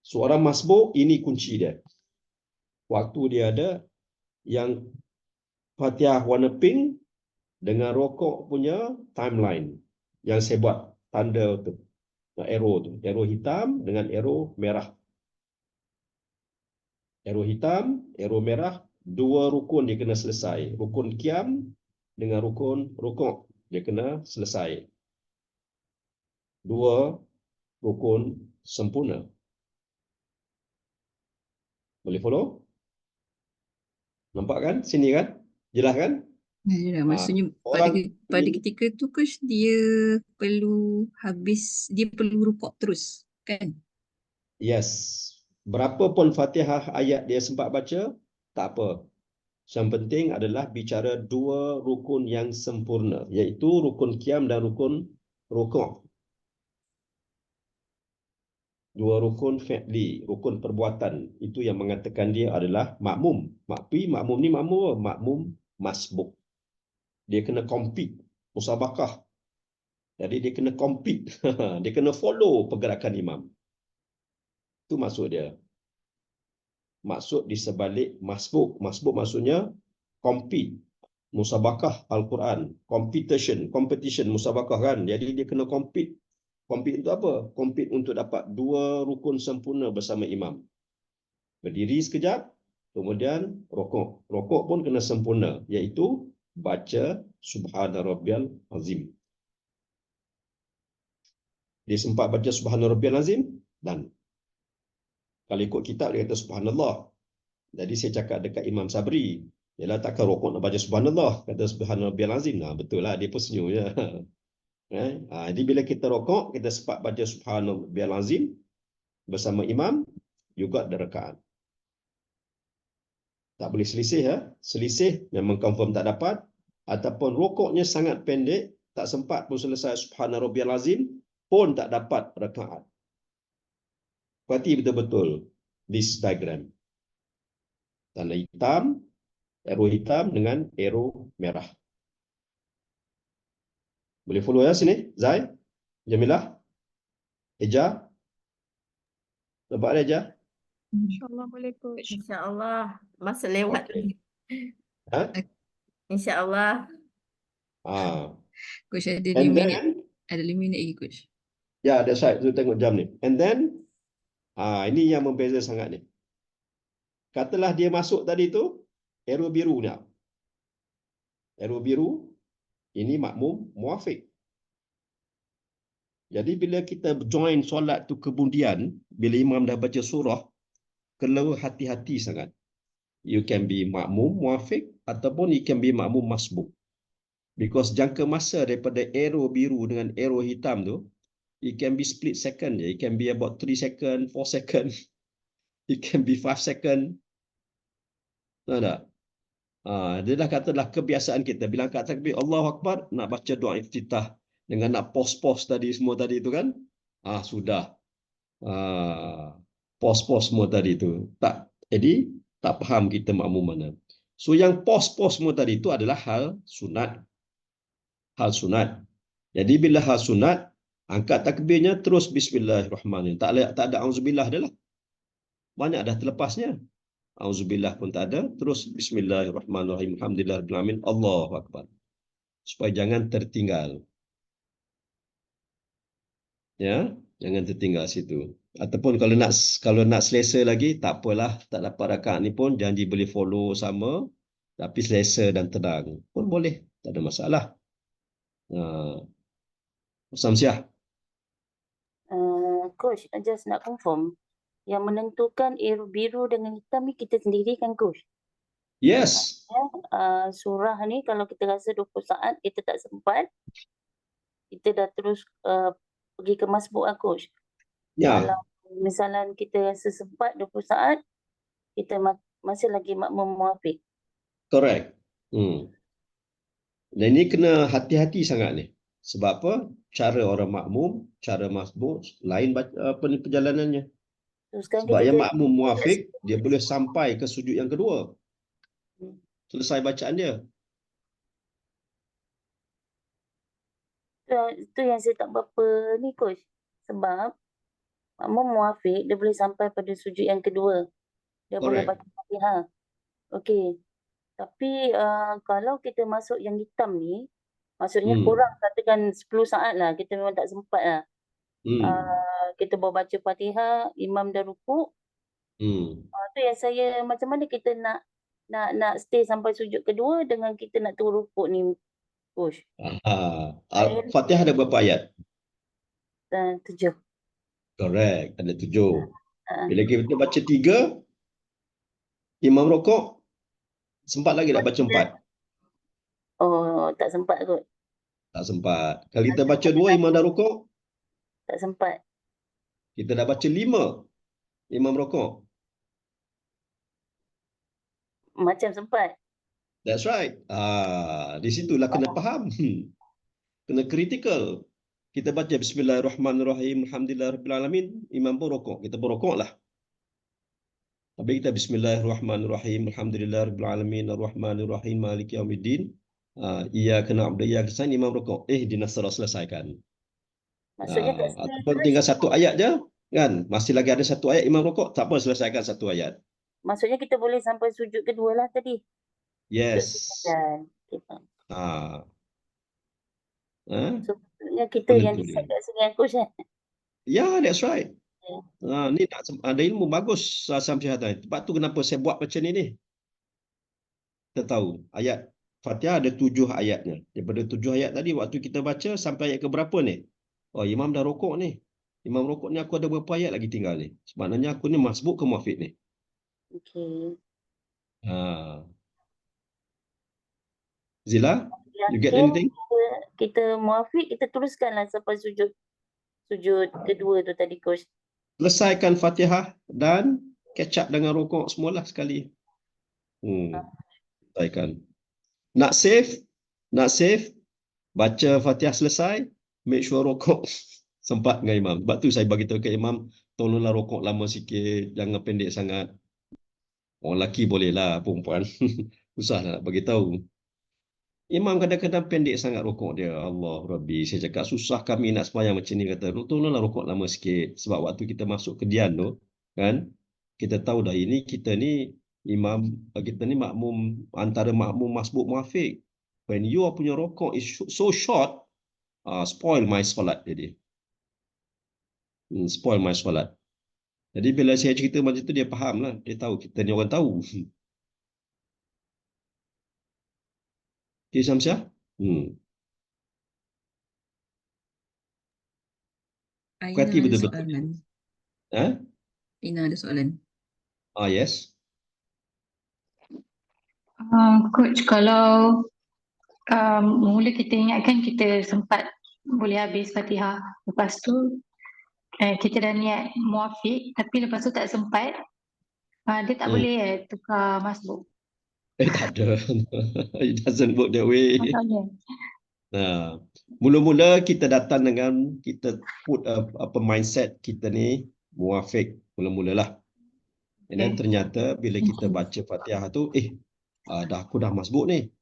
Seorang masbuk, ini kunci dia. Waktu dia ada yang Fatihah warna pink dengan rokok punya timeline yang saya buat tanda tu, arrow tu, arrow hitam dengan arrow merah. Arrow hitam, arrow merah, 2 rukun dia kena selesai. Rukun qiyam dengan rukun rukuk dia kena selesai. 2 rukun sempurna. Boleh follow? Nampak kan? Sini kan? Jelas kan? Ya, maksudnya pada ketika tu Coach dia perlu rukuk terus kan? Yes. Berapa pun Fatihah ayat dia sempat baca, tak apa. Yang penting adalah bicara 2 rukun yang sempurna, iaitu rukun qiyam dan rukun rukuk. 2 rukun fi'li, rukun perbuatan. Itu yang mengatakan dia adalah makmum. Makmum ni makmum masbuk. Dia kena compete, musabakah. Jadi dia kena compete. Dia kena follow pergerakan imam. Itu maksud dia. Maksud di sebalik masbuk. Masbuk maksudnya compete. Musabakah Al-Quran. Competition, musabakah kan. Jadi dia kena compete. Compete untuk apa? Compete untuk dapat 2 rukun sempurna bersama imam. Berdiri sekejap, kemudian rokok. Rokok pun kena sempurna, iaitu baca Subhana Rabbiyal Azim. Dia sempat baca Subhana Rabbiyal Azim dan kalau ikut kitab dia kata Subhanallah. Jadi saya cakap dekat Imam Sabri, ialah takkan rokok nak baca Subhanallah, kata Subhana Rabbiyal Azim. Nah, betul lah, dia pun senyum je. Jadi bila kita rokok, kita sempat baca Subhana Rabbiyal Azim bersama imam, juga ada rakaat. Tak boleh selisih ya. Selisih memang confirm tak dapat, ataupun rokoknya sangat pendek, tak sempat pun selesai Subhana Rabbiyal Azim, pun tak dapat rakaat. Perhati betul-betul this diagram. Tanda hitam, arrow hitam dengan arrow merah. Boleh follow ya sini? Zai? Jamilah? Eja? Nampak ada Eja? InsyaAllah boleh coach. InsyaAllah. Masa lewat. Okay. Ha? InsyaAllah. Coach ada And 5 minit. then, Ada 5 minit lagi coach. ya, that's right. Tu tengok jam ni. And then, ini yang membeza sangat ni. Katalah dia masuk tadi tu, arrow biru ni. Arrow biru, ini makmum muafiq. Jadi bila kita join solat tu kemudian, bila imam dah baca surah, perlu hati-hati sangat. You can be makmum muafiq ataupun you can be makmum masbuk. Because jangka masa daripada arrow biru dengan arrow hitam tu, it can be split second je. It can be about 3 second, 4 second. It can be 5 second. Tahu tak? Dia dah katalah kebiasaan kita. Bila angkat takbir, Allahu Akbar, nak baca doa iftitah. Dengan nak pause-pause tadi, semua tadi tu kan. Sudah. Pause-pause semua tadi tu. Tak. Jadi, tak faham kita makmum mana. So, yang pause-pause semua tadi tu adalah hal sunat. Hal sunat. Jadi, bila hal sunat, angkat takbirnya terus bismillahirrahmanirrahim. Tak ada auzubillah dah lah. Banyak dah terlepasnya. Auzubillah pun tak ada. Terus bismillahirrahmanirrahim. Alhamdulillahirrahmanirrahim. Allahu Akbar. Supaya jangan tertinggal. Ya, jangan tertinggal situ. Ataupun kalau nak selesa lagi, tak apalah. Tak dapat rakaat ni pun janji boleh follow sama. Tapi selesa dan tenang pun boleh. Tak ada masalah. Samsiah. Coach, just nak confirm. Yang menentukan biru dengan hitam ni kita sendiri kan, Coach? Yes. Surah ni kalau kita rasa 20 saat kita tak sempat, kita dah terus pergi ke masbuk lah, Coach. Ya. Kalau misalnya kita rasa sempat 20 saat, kita masih lagi makmum muafiq. Correct. Dan ini kena hati-hati sangat ni. Sebab apa? Cara orang makmum, cara masbuk lain perjalanannya. Sebab yang makmum muafiq, dia boleh sampai ke sujud yang kedua. Selesai bacaan dia. Itu yang saya tak berapa ni, Coach. Sebab makmum muafiq, dia boleh sampai pada sujud yang kedua. Dia boleh baca Fatihah. Okey. Tapi kalau kita masuk yang hitam ni, maksudnya kurang katakan 10 saat lah. Kita memang tak sempat lah. Kita baru baca Fatihah, imam dah rukuk. Tu yang saya, macam mana kita nak stay sampai sujud kedua dengan kita nak turun rukuk ni, Coach? Fatihah ada berapa ayat? 7. Correct, ada 7. Bila kita baca 3, imam rukuk, sempat lagi nak baca 4? Oh, tak sempat kot. Tak sempat. Kalau kita baca 2, imam dah rukuk? Tak sempat. Kita dah baca 5, imam rukuk? Macam sempat. That's right. Di situlah kena faham. Kena critical. Kita baca bismillahirrahmanirrahim, alhamdulillahirabbil imam pun rukuk. Kita pun rukuk lah. Habis kita bismillahirrahmanirrahim, alhamdulillahirabbil arrahmanirrahim, maliki yaumiddin. Iyyaka na'budu wa iyyaka nasta'in, imam rukuk. Ihdinas siratal selesaikan. Maksudnya ataupun tinggal satu ayat je, kan? Masih lagi ada satu ayat imam rukuk, tak apa, selesaikan satu ayat. Maksudnya kita boleh sampai sujud kedua lah tadi. Yes. So, maksudnya kita yang decide kat sini, Coach. Ya, that's right. Ni ada ilmu bagus Samsiah tadi. Sebab tu kenapa saya buat macam ni. Kita tahu ayat Fatihah ada 7 ayatnya. Daripada 7 ayat tadi, waktu kita baca sampai ayat ke berapa ni? Oh, imam dah rokok ni. Imam rokok ni aku ada berapa ayat lagi tinggal ni? Sebenarnya aku ni masbuk ke muafiq ni? Okay. Zila, you get anything? Kita muafiq, kita teruskanlah sampai sujud kedua tu tadi, Coach. Selesaikan Fatihah dan catch up dengan rokok semualah sekali. Selesaikan. Nak save, baca Fatihah selesai, make sure rokok sempat dengan imam. Sebab tu saya bagi tahu ke imam, tolonglah rokok lama sikit, jangan pendek sangat. Orang lelaki boleh lah, perempuan susah nak bagi tahu. Imam kadang-kadang pendek sangat rokok dia. Allah Rabbi, saya cakap susah kami nak sembahyang macam ni, kata tolonglah rokok lama sikit. Sebab waktu kita masuk ke dian tu, kan, kita tahu dah ini kita ni imam, kita ni makmum, antara makmum masbuk muafiq. When you punya rokok is so short, spoil my solat jadi. Spoil my solat. Jadi bila saya cerita macam tu, dia faham lah. Dia tahu kita ni orang tahu. Okay, Samsiah? Aina Perhati ada betul-betul. soalan. Ina ada soalan. Yes. Coach, kalau mula kita ingatkan kita sempat boleh habis Fatihah. Lepas tu kita dah niat muafiq tapi lepas tu tak sempat. Dia tak boleh tukar masbuk. Tak ada. It doesn't work that way. Masalahnya. Mula-mula kita datang dengan kita put mindset kita ni muafiq mula-mula lah. Dan ternyata bila kita baca Fatihah tu, aku dah masbuk ni.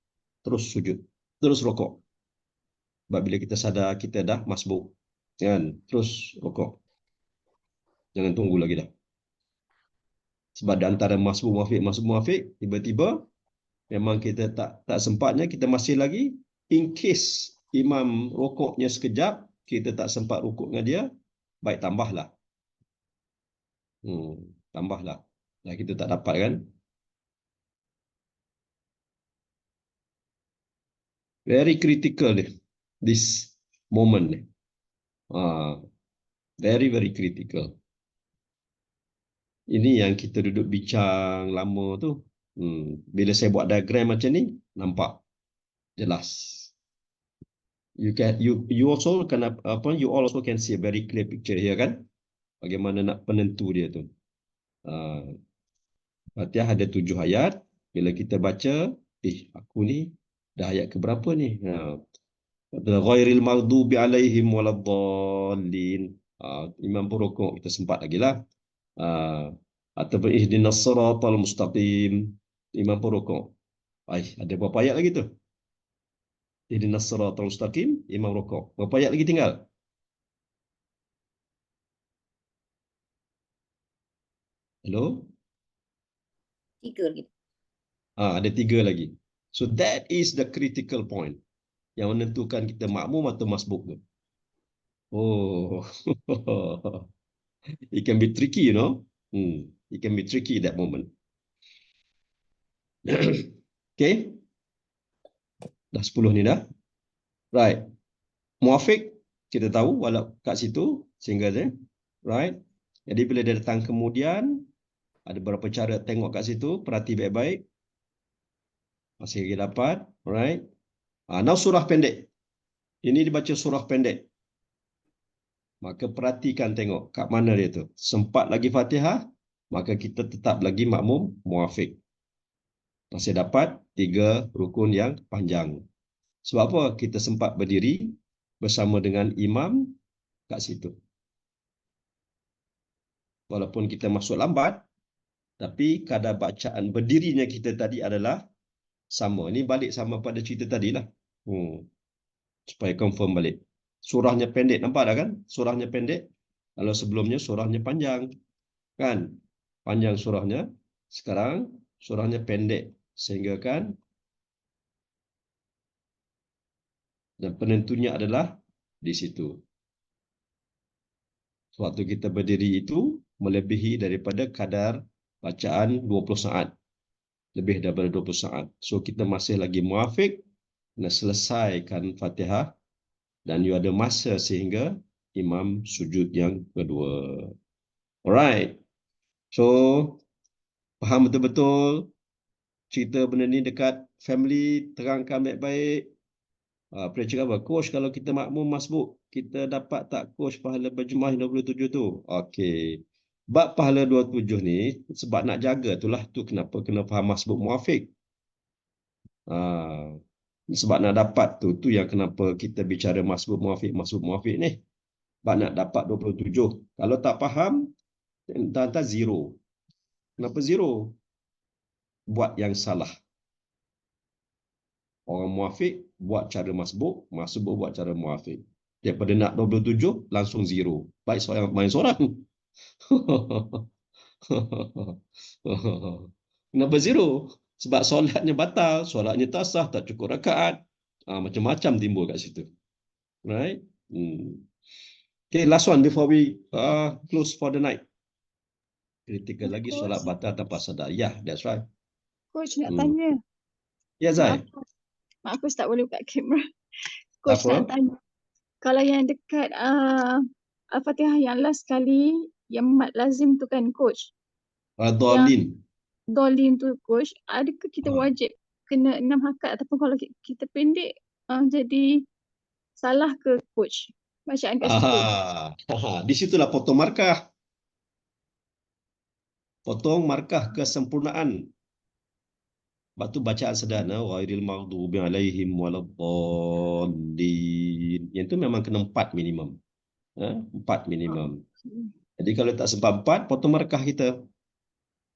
Terus sujud, terus rokok. Sebab bila kita sadar kita dah masbuk, kan? Terus rokok. Jangan tunggu lagi dah. Sebab di antara masbuk muafiq, tiba-tiba memang kita tak sempatnya, kita masih lagi, in case imam rokoknya sekejap, kita tak sempat rukuk dengan dia, baik tambahlah. Tambahlah. Dah kita tak dapat kan? Very critical ni, this moment ni. Very, very critical. Ini yang kita duduk bincang lama tu. Bila saya buat diagram macam ni, nampak jelas. You also can see a very clear picture here kan? Bagaimana nak penentu dia tu. Fatihah ada 7 ayat. Bila kita baca, aku ni dah ayat keberapa ni? Ghairil maghdubi alaihim waladdallin. Imam pun rukuk, kita sempat lagi lah. Ataupun ihdinas siratal mustaqim. Imam pun rukuk. Ada berapa ayat lagi tu? Ihdinas siratal mustaqim, imam rukuk. Berapa ayat lagi tinggal? Hello? 3 lagi. Ada 3 lagi. So that is the critical point yang menentukan kita makmum atau masbuk tu. It can be tricky, you know. It can be tricky that moment. Okay. Dah 10 ni dah. Right. Muafiq kita tahu walau kat situ sehingga dia. Right. Jadi bila dia datang kemudian, ada beberapa cara tengok kat situ, perhati baik-baik. Masih lagi dapat. Right. Now surah pendek. Ini dibaca surah pendek. Maka perhatikan tengok kat mana dia tu. Sempat lagi Fatihah, maka kita tetap lagi makmum muafiq. Masih dapat 3 rukun yang panjang. Sebab apa? Kita sempat berdiri bersama dengan imam kat situ. Walaupun kita masuk lambat, tapi kadar bacaan berdirinya kita tadi adalah sama. Ini balik sama pada cerita tadilah. Supaya confirm balik. Surahnya pendek, nampak dah kan? Surahnya pendek. Kalau sebelumnya surahnya panjang. Kan? Panjang surahnya. Sekarang surahnya pendek. Sehingga kan, dan penentunya adalah di situ. Waktu kita berdiri itu melebihi daripada kadar bacaan 20 saat. Lebih daripada 20 saat. So kita masih lagi muafiq, nak selesaikan Fatihah dan you ada masa sehingga imam sujud yang kedua. Alright. So faham betul-betul cerita benda ni dekat family, terangkan baik-baik. Pernah cakap apa? Coach, kalau kita makmum masbuk, kita dapat tak coach pahala berjemaah 27 tu? Okey. Bab pahala 27 ni, sebab nak jaga itulah tu kenapa kena faham masbuk muafiq. Sebab nak dapat tu yang kenapa kita bicara masbuk muafiq ni. Sebab nak dapat 27. Kalau tak faham, entah-entah zero. Kenapa zero? Buat yang salah. Orang muafiq buat cara masbuk buat cara muafiq. Daripada nak 27 langsung zero. Baik seorang main seorang. Kenapa zero? Sebab solatnya batal, solatnya tak sah, tak cukup rakaat. Macam-macam timbul kat situ. Right? Okay, last one before we close for the night. Critical lagi solat batal tanpa sadar. Yeah, that's right. Coach nak tanya. Ya, Zai. Mak aku tak boleh buka kamera. Coach nak tanya. Kalau yang dekat Al-Fatihah yang last kali yang mat lazim tu kan coach. Ad-Dallin. Dolin tu coach, adakah kita wajib kena 6 harakat ataupun kalau kita pendek jadi salah ke coach bacaan kat situ? Di situlah potong markah. Potong markah kesempurnaan. Batu bacaan sederhana ghairil maghdubi alaihim waladdallin. Yang itu memang kena 4 minimum. 4 minimum. Jadi kalau tak sempat 4, potong markah kita.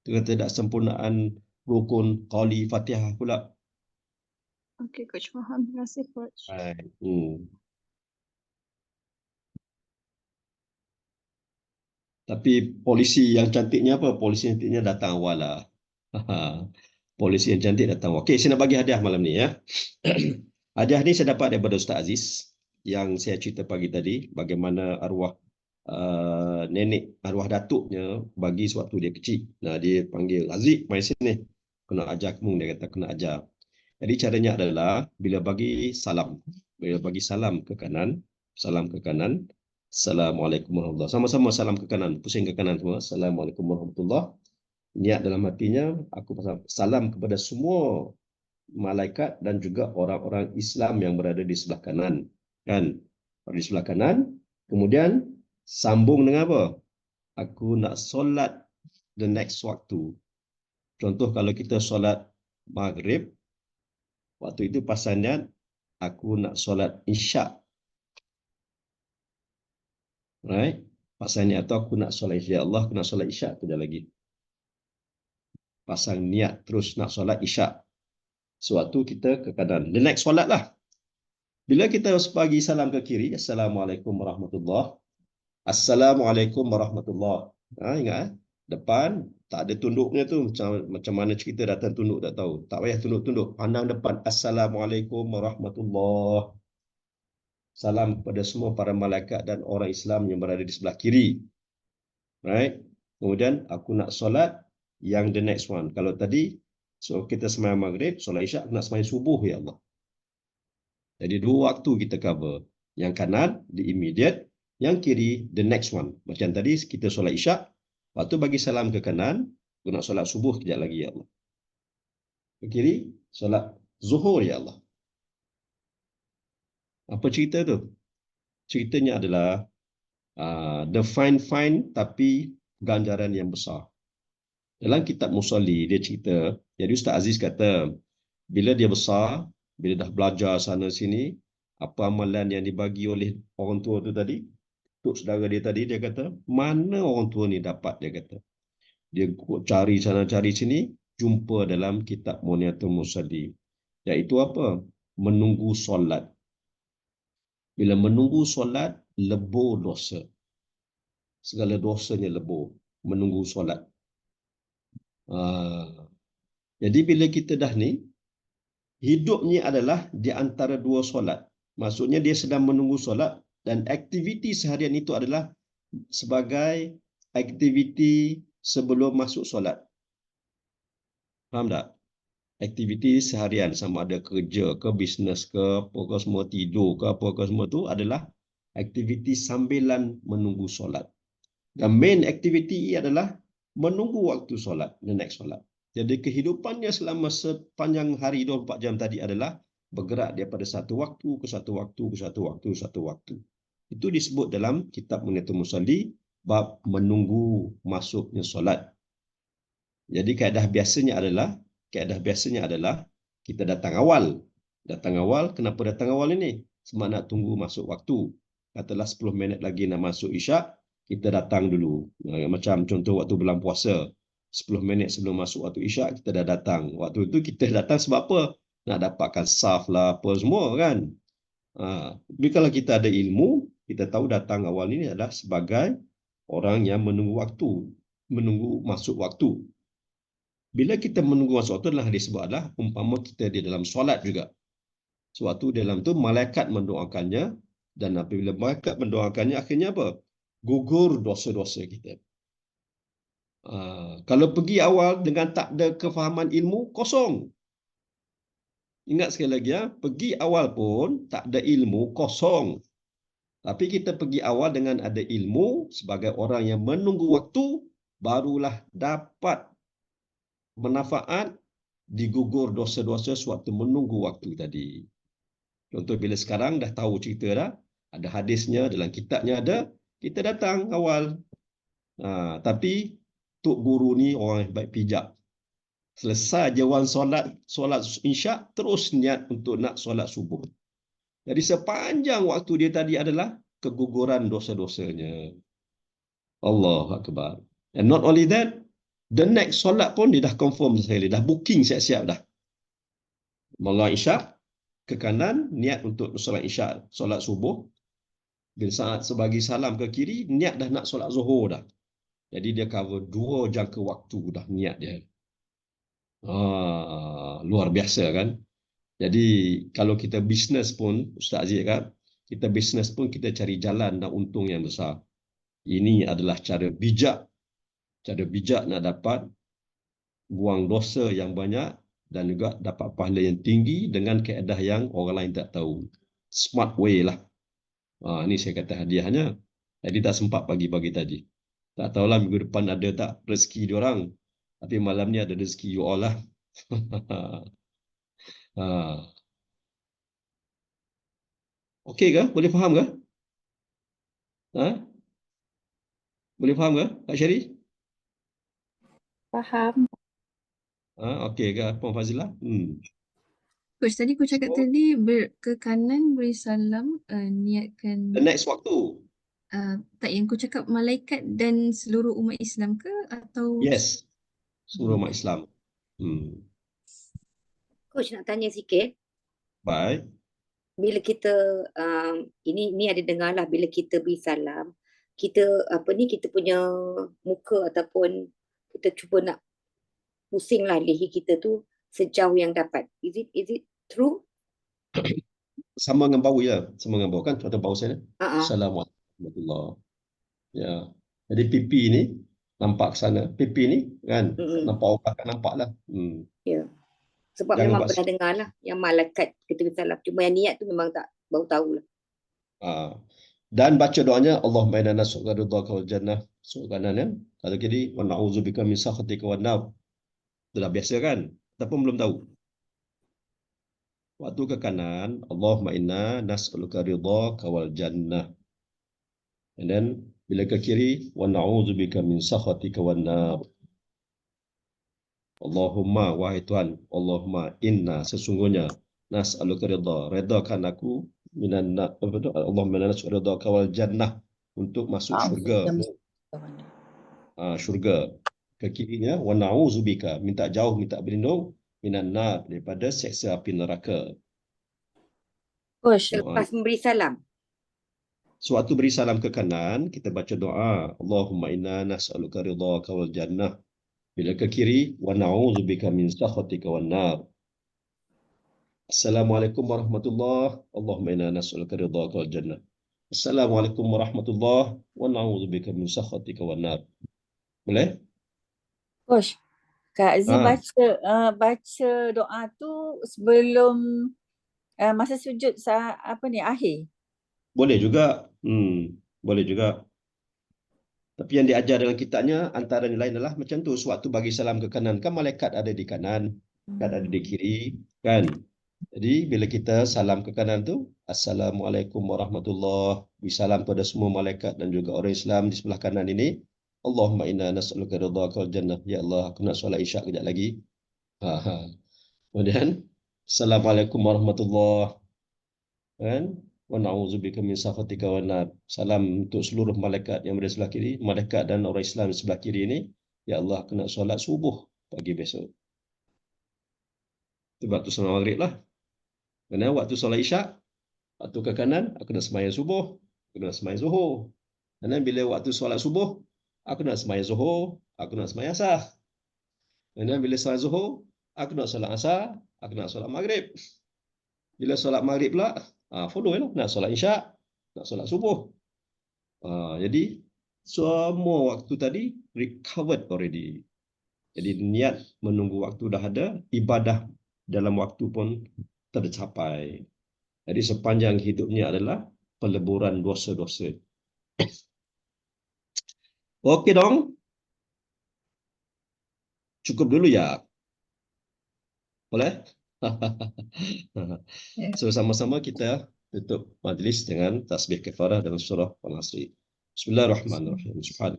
Dengan tidak sempurnaan rukun qauli Fatihah pula. Okey coach, faham. Terima kasih coach. Tapi polisi yang cantiknya apa? Polisi yang cantiknya datang awal lah. Polisi yang cantik datang awal. Okey, saya nak bagi hadiah malam ni ya. Hadiah ni saya dapat daripada Ustaz Aziz yang saya cerita pagi tadi bagaimana arwah nenek, arwah datuknya bagi sewaktu dia kecil. Nah, dia panggil, Aziz, mai sini. Kena ajar kamu, dia kata kena ajar. Jadi caranya adalah bila bagi salam ke kanan, Assalamualaikum warahmatullahi. Sama-sama salam ke kanan, pusing ke kanan semua. Assalamualaikum warahmatullahi. Niat dalam hatinya, aku salam kepada semua malaikat dan juga orang-orang Islam yang berada di sebelah kanan. Kan? Di sebelah kanan. Kemudian sambung dengan apa? Aku nak solat the next waktu. Contoh kalau kita solat maghrib, waktu itu pasal niat, aku nak solat isyak. Right? Pasal niat atau aku nak solat isyak. Allah, aku nak solat isyak kejap lagi. Pasang niat terus nak solat isyak. Sewaktu kita ke kanan. The next solat lah. Bila kita bagi salam ke kiri, Assalamualaikum warahmatullahi. Assalamualaikum warahmatullahi. Ingat depan tak ada tunduknya tu, macam mana cerita datang tunduk tak tahu. Tak payah tunduk-tunduk, pandang depan. Assalamualaikum warahmatullahi. Salam kepada semua para malaikat dan orang Islam yang berada di sebelah kiri. Right? Kemudian aku nak solat yang the next one. Kalau tadi kita sembahyang maghrib, solat isyak, nak sembahyang subuh ya Allah. Jadi 2 waktu kita cover. Yang kanan di immediate, yang kiri the next one. Macam tadi kita solat isyak, waktu bagi salam ke kanan, aku nak solat subuh kejap lagi ya Allah. Ke kiri, solat zuhur ya Allah. Apa cerita tu? Ceritanya adalah the fine tapi ganjaran yang besar. Dalam kitab Musalli dia cerita, jadi Ustaz Aziz kata bila dia besar, bila dah belajar sana sini, apa amalan yang dibagi oleh orang tua tu tadi, untuk saudara dia tadi, dia kata, mana orang tua ni dapat, dia kata. Dia cari sana cari sini, jumpa dalam kitab Muniatul Musalli. Iaitu apa? Menunggu solat. Bila menunggu solat, lebur dosa. Segala dosanya lebur. Menunggu solat. Jadi bila kita dah ni, hidupnya adalah di antara 2 solat. Maksudnya dia sedang menunggu solat dan aktiviti seharian itu adalah sebagai aktiviti sebelum masuk solat. Faham tak? Aktiviti seharian sama ada kerja ke, bisnes ke, apa ke semua, tidur ke, apa ke semua tu adalah aktiviti sambilan menunggu solat. Dan main aktiviti adalah menunggu waktu solat, the next solat. Jadi kehidupannya selama sepanjang hari 24 jam tadi adalah bergerak daripada satu waktu ke satu waktu ke satu waktu ke satu waktu. Itu disebut dalam kitab Muniatul Musalli bab menunggu masuknya solat. Jadi kaedah biasanya adalah kita datang awal. Datang awal, kenapa datang awal ini? Sebab nak tunggu masuk waktu. Katalah 10 minit lagi nak masuk isyak, kita datang dulu. Macam contoh waktu bulan puasa. 10 minit sebelum masuk waktu isyak, kita dah datang. Waktu itu kita datang sebab apa? Nak dapatkan saf lah, apa semua kan. Tapi kalau kita ada ilmu, kita tahu datang awal ini adalah sebagai orang yang menunggu waktu. Menunggu masuk waktu. Bila kita menunggu masuk waktu adalah disebut adalah umpama kita di dalam solat juga. Sewaktu dalam tu malaikat mendoakannya, dan apabila malaikat mendoakannya akhirnya apa? Gugur dosa-dosa kita. Kalau pergi awal dengan tak ada kefahaman ilmu, kosong. Ingat sekali lagi ya, pergi awal pun tak ada ilmu, kosong. Tapi kita pergi awal dengan ada ilmu sebagai orang yang menunggu waktu, barulah dapat manfaat digugur dosa-dosa sewaktu menunggu waktu tadi. Contoh bila sekarang dah tahu cerita dah, ada hadisnya, dalam kitabnya ada, kita datang awal. Tapi Tok Guru ni orang yang baik pijak. Selesai jawan solat isyak, terus niat untuk nak solat subuh. Jadi sepanjang waktu dia tadi adalah keguguran dosa-dosanya. Allahu Akbar. And not only that, the next solat pun dia dah confirm sekali, dah booking siap-siap dah. Mula isyak ke kanan, niat untuk solat isyak, solat subuh. Bila saat sebagi salam ke kiri, niat dah nak solat zuhur dah. Jadi dia cover 2 jangka waktu dah niat dia. Luar biasa kan? Jadi kalau kita bisnes pun, Ustaz Aziz kan, kita bisnes pun kita cari jalan dan untung yang besar. Ini adalah cara bijak nak dapat buang dosa yang banyak dan juga dapat pahala yang tinggi dengan kaedah yang orang lain tak tahu. Smart way lah. Ini saya kata hadiahnya. Jadi tak sempat pagi-pagi tadi. Tak tahulah minggu depan ada tak rezeki diorang. Tapi malam ni ada rezeki you all lah. Okey ke? Boleh faham ke? Boleh faham ke, Kak Syari? Faham. Okey ke, Puan Fazilah? Coach, tadi aku cakap tadi ke kanan beri salam, niatkan. The next waktu. Tak, yang aku cakap malaikat dan seluruh umat Islam ke atau? Yes, seluruh umat Islam. Coach nak tanya sikit. Baik. Bila kita ini ada dengar lah, bila kita beri salam, kita kita punya muka ataupun kita cuba nak pusinglah leher kita tu sejauh yang dapat. Is it true? Sama dengan bau ya, sama dengan bau kan, contoh bau saya. Assalamualaikum warahmatullahi. Ya. Jadi pipi ni nampak ke sana. Pipi ni kan nampak orang kan nampak lah. Ya. Sebab jangan memang pernah dengar lah yang malaikat kita beri salam. Cuma yang niat tu memang tak baru tahu lah. Dan baca doanya Allahumma inna nas'aluka ridhaka wal jannah. Surga kanan kan. Kalau kiri wa na'udzubika min sakhatika wan nar. Sudah biasa kan? Ataupun belum tahu. Waktu ke kanan, Allahumma inna nas'aluka ridhaka wal jannah. And then bila ke kiri, wa na'udzubika min sakhatika wan nar. Allahumma, wahai Tuhan, Allahumma inna sesungguhnya nas'aluka ridha, redakan aku minan Allahumma inna nas'aluka ridhaka wal jannah, untuk masuk syurga. Syurga. Ke kirinya wa na'udzubika, minta jauh, minta berlindung minan nar, daripada seksa api neraka. Coach, lepas memberi salam. Sewaktu beri salam ke kanan, kita baca doa Allahumma inna nas'aluka ridhaka wal jannah. Bila ke kiri, wa na'udzubika min sakhatika wan nar. Assalamualaikum warahmatullahi, Allahumma inna nas'aluka ridhaka wal jannah. Assalamualaikum warahmatullahi, wa na'udzubika min sakhatika wan nar. Boleh? Coach, Kak Azzi baca doa tu sebelum masa sujud akhir. Boleh juga. Boleh juga. Tapi yang diajar dalam kitabnya antara yang lain adalah macam tu, sewaktu bagi salam ke kanan kan malaikat ada di kanan, malaikat ada di kiri kan. Jadi bila kita salam ke kanan tu, Assalamualaikum warahmatullahi, bisalam pada semua malaikat dan juga orang Islam di sebelah kanan ini. Allahumma inna nas'aluka ridhaka wal jannah. Ya Allah, aku nak solat isyak kejap lagi. Kemudian Assalamualaikum warahmatullahi kan. Wa na'udzubika min sakhatika wan nar. Salam untuk seluruh malaikat yang berada sebelah kiri, malaikat dan orang Islam di sebelah kiri ini. Ya Allah, aku nak solat subuh pagi besok. Itu waktu solat maghrib lah. Kerana waktu solat isyak, waktu ke kanan, aku nak sembahyang subuh, aku nak sembahyang zuhur. Dan bila waktu solat subuh, aku nak sembahyang zuhur, aku nak sembahyang asar. Dan bila solat zuhur, aku nak solat asar, aku nak solat maghrib. Bila solat maghrib pula, follow lah, nak solat isyak, nak solat subuh. Jadi semua waktu tadi recovered already. Jadi niat menunggu waktu dah ada, ibadah dalam waktu pun tercapai. Jadi sepanjang hidupnya adalah peleburan dosa-dosa. Okey dong. Cukup dulu ya. Boleh? So sama-sama kita tutup majlis dengan tasbih kafarah dan surah Al-Asr. Bismillahirrahmanirrahim. Subhanallah.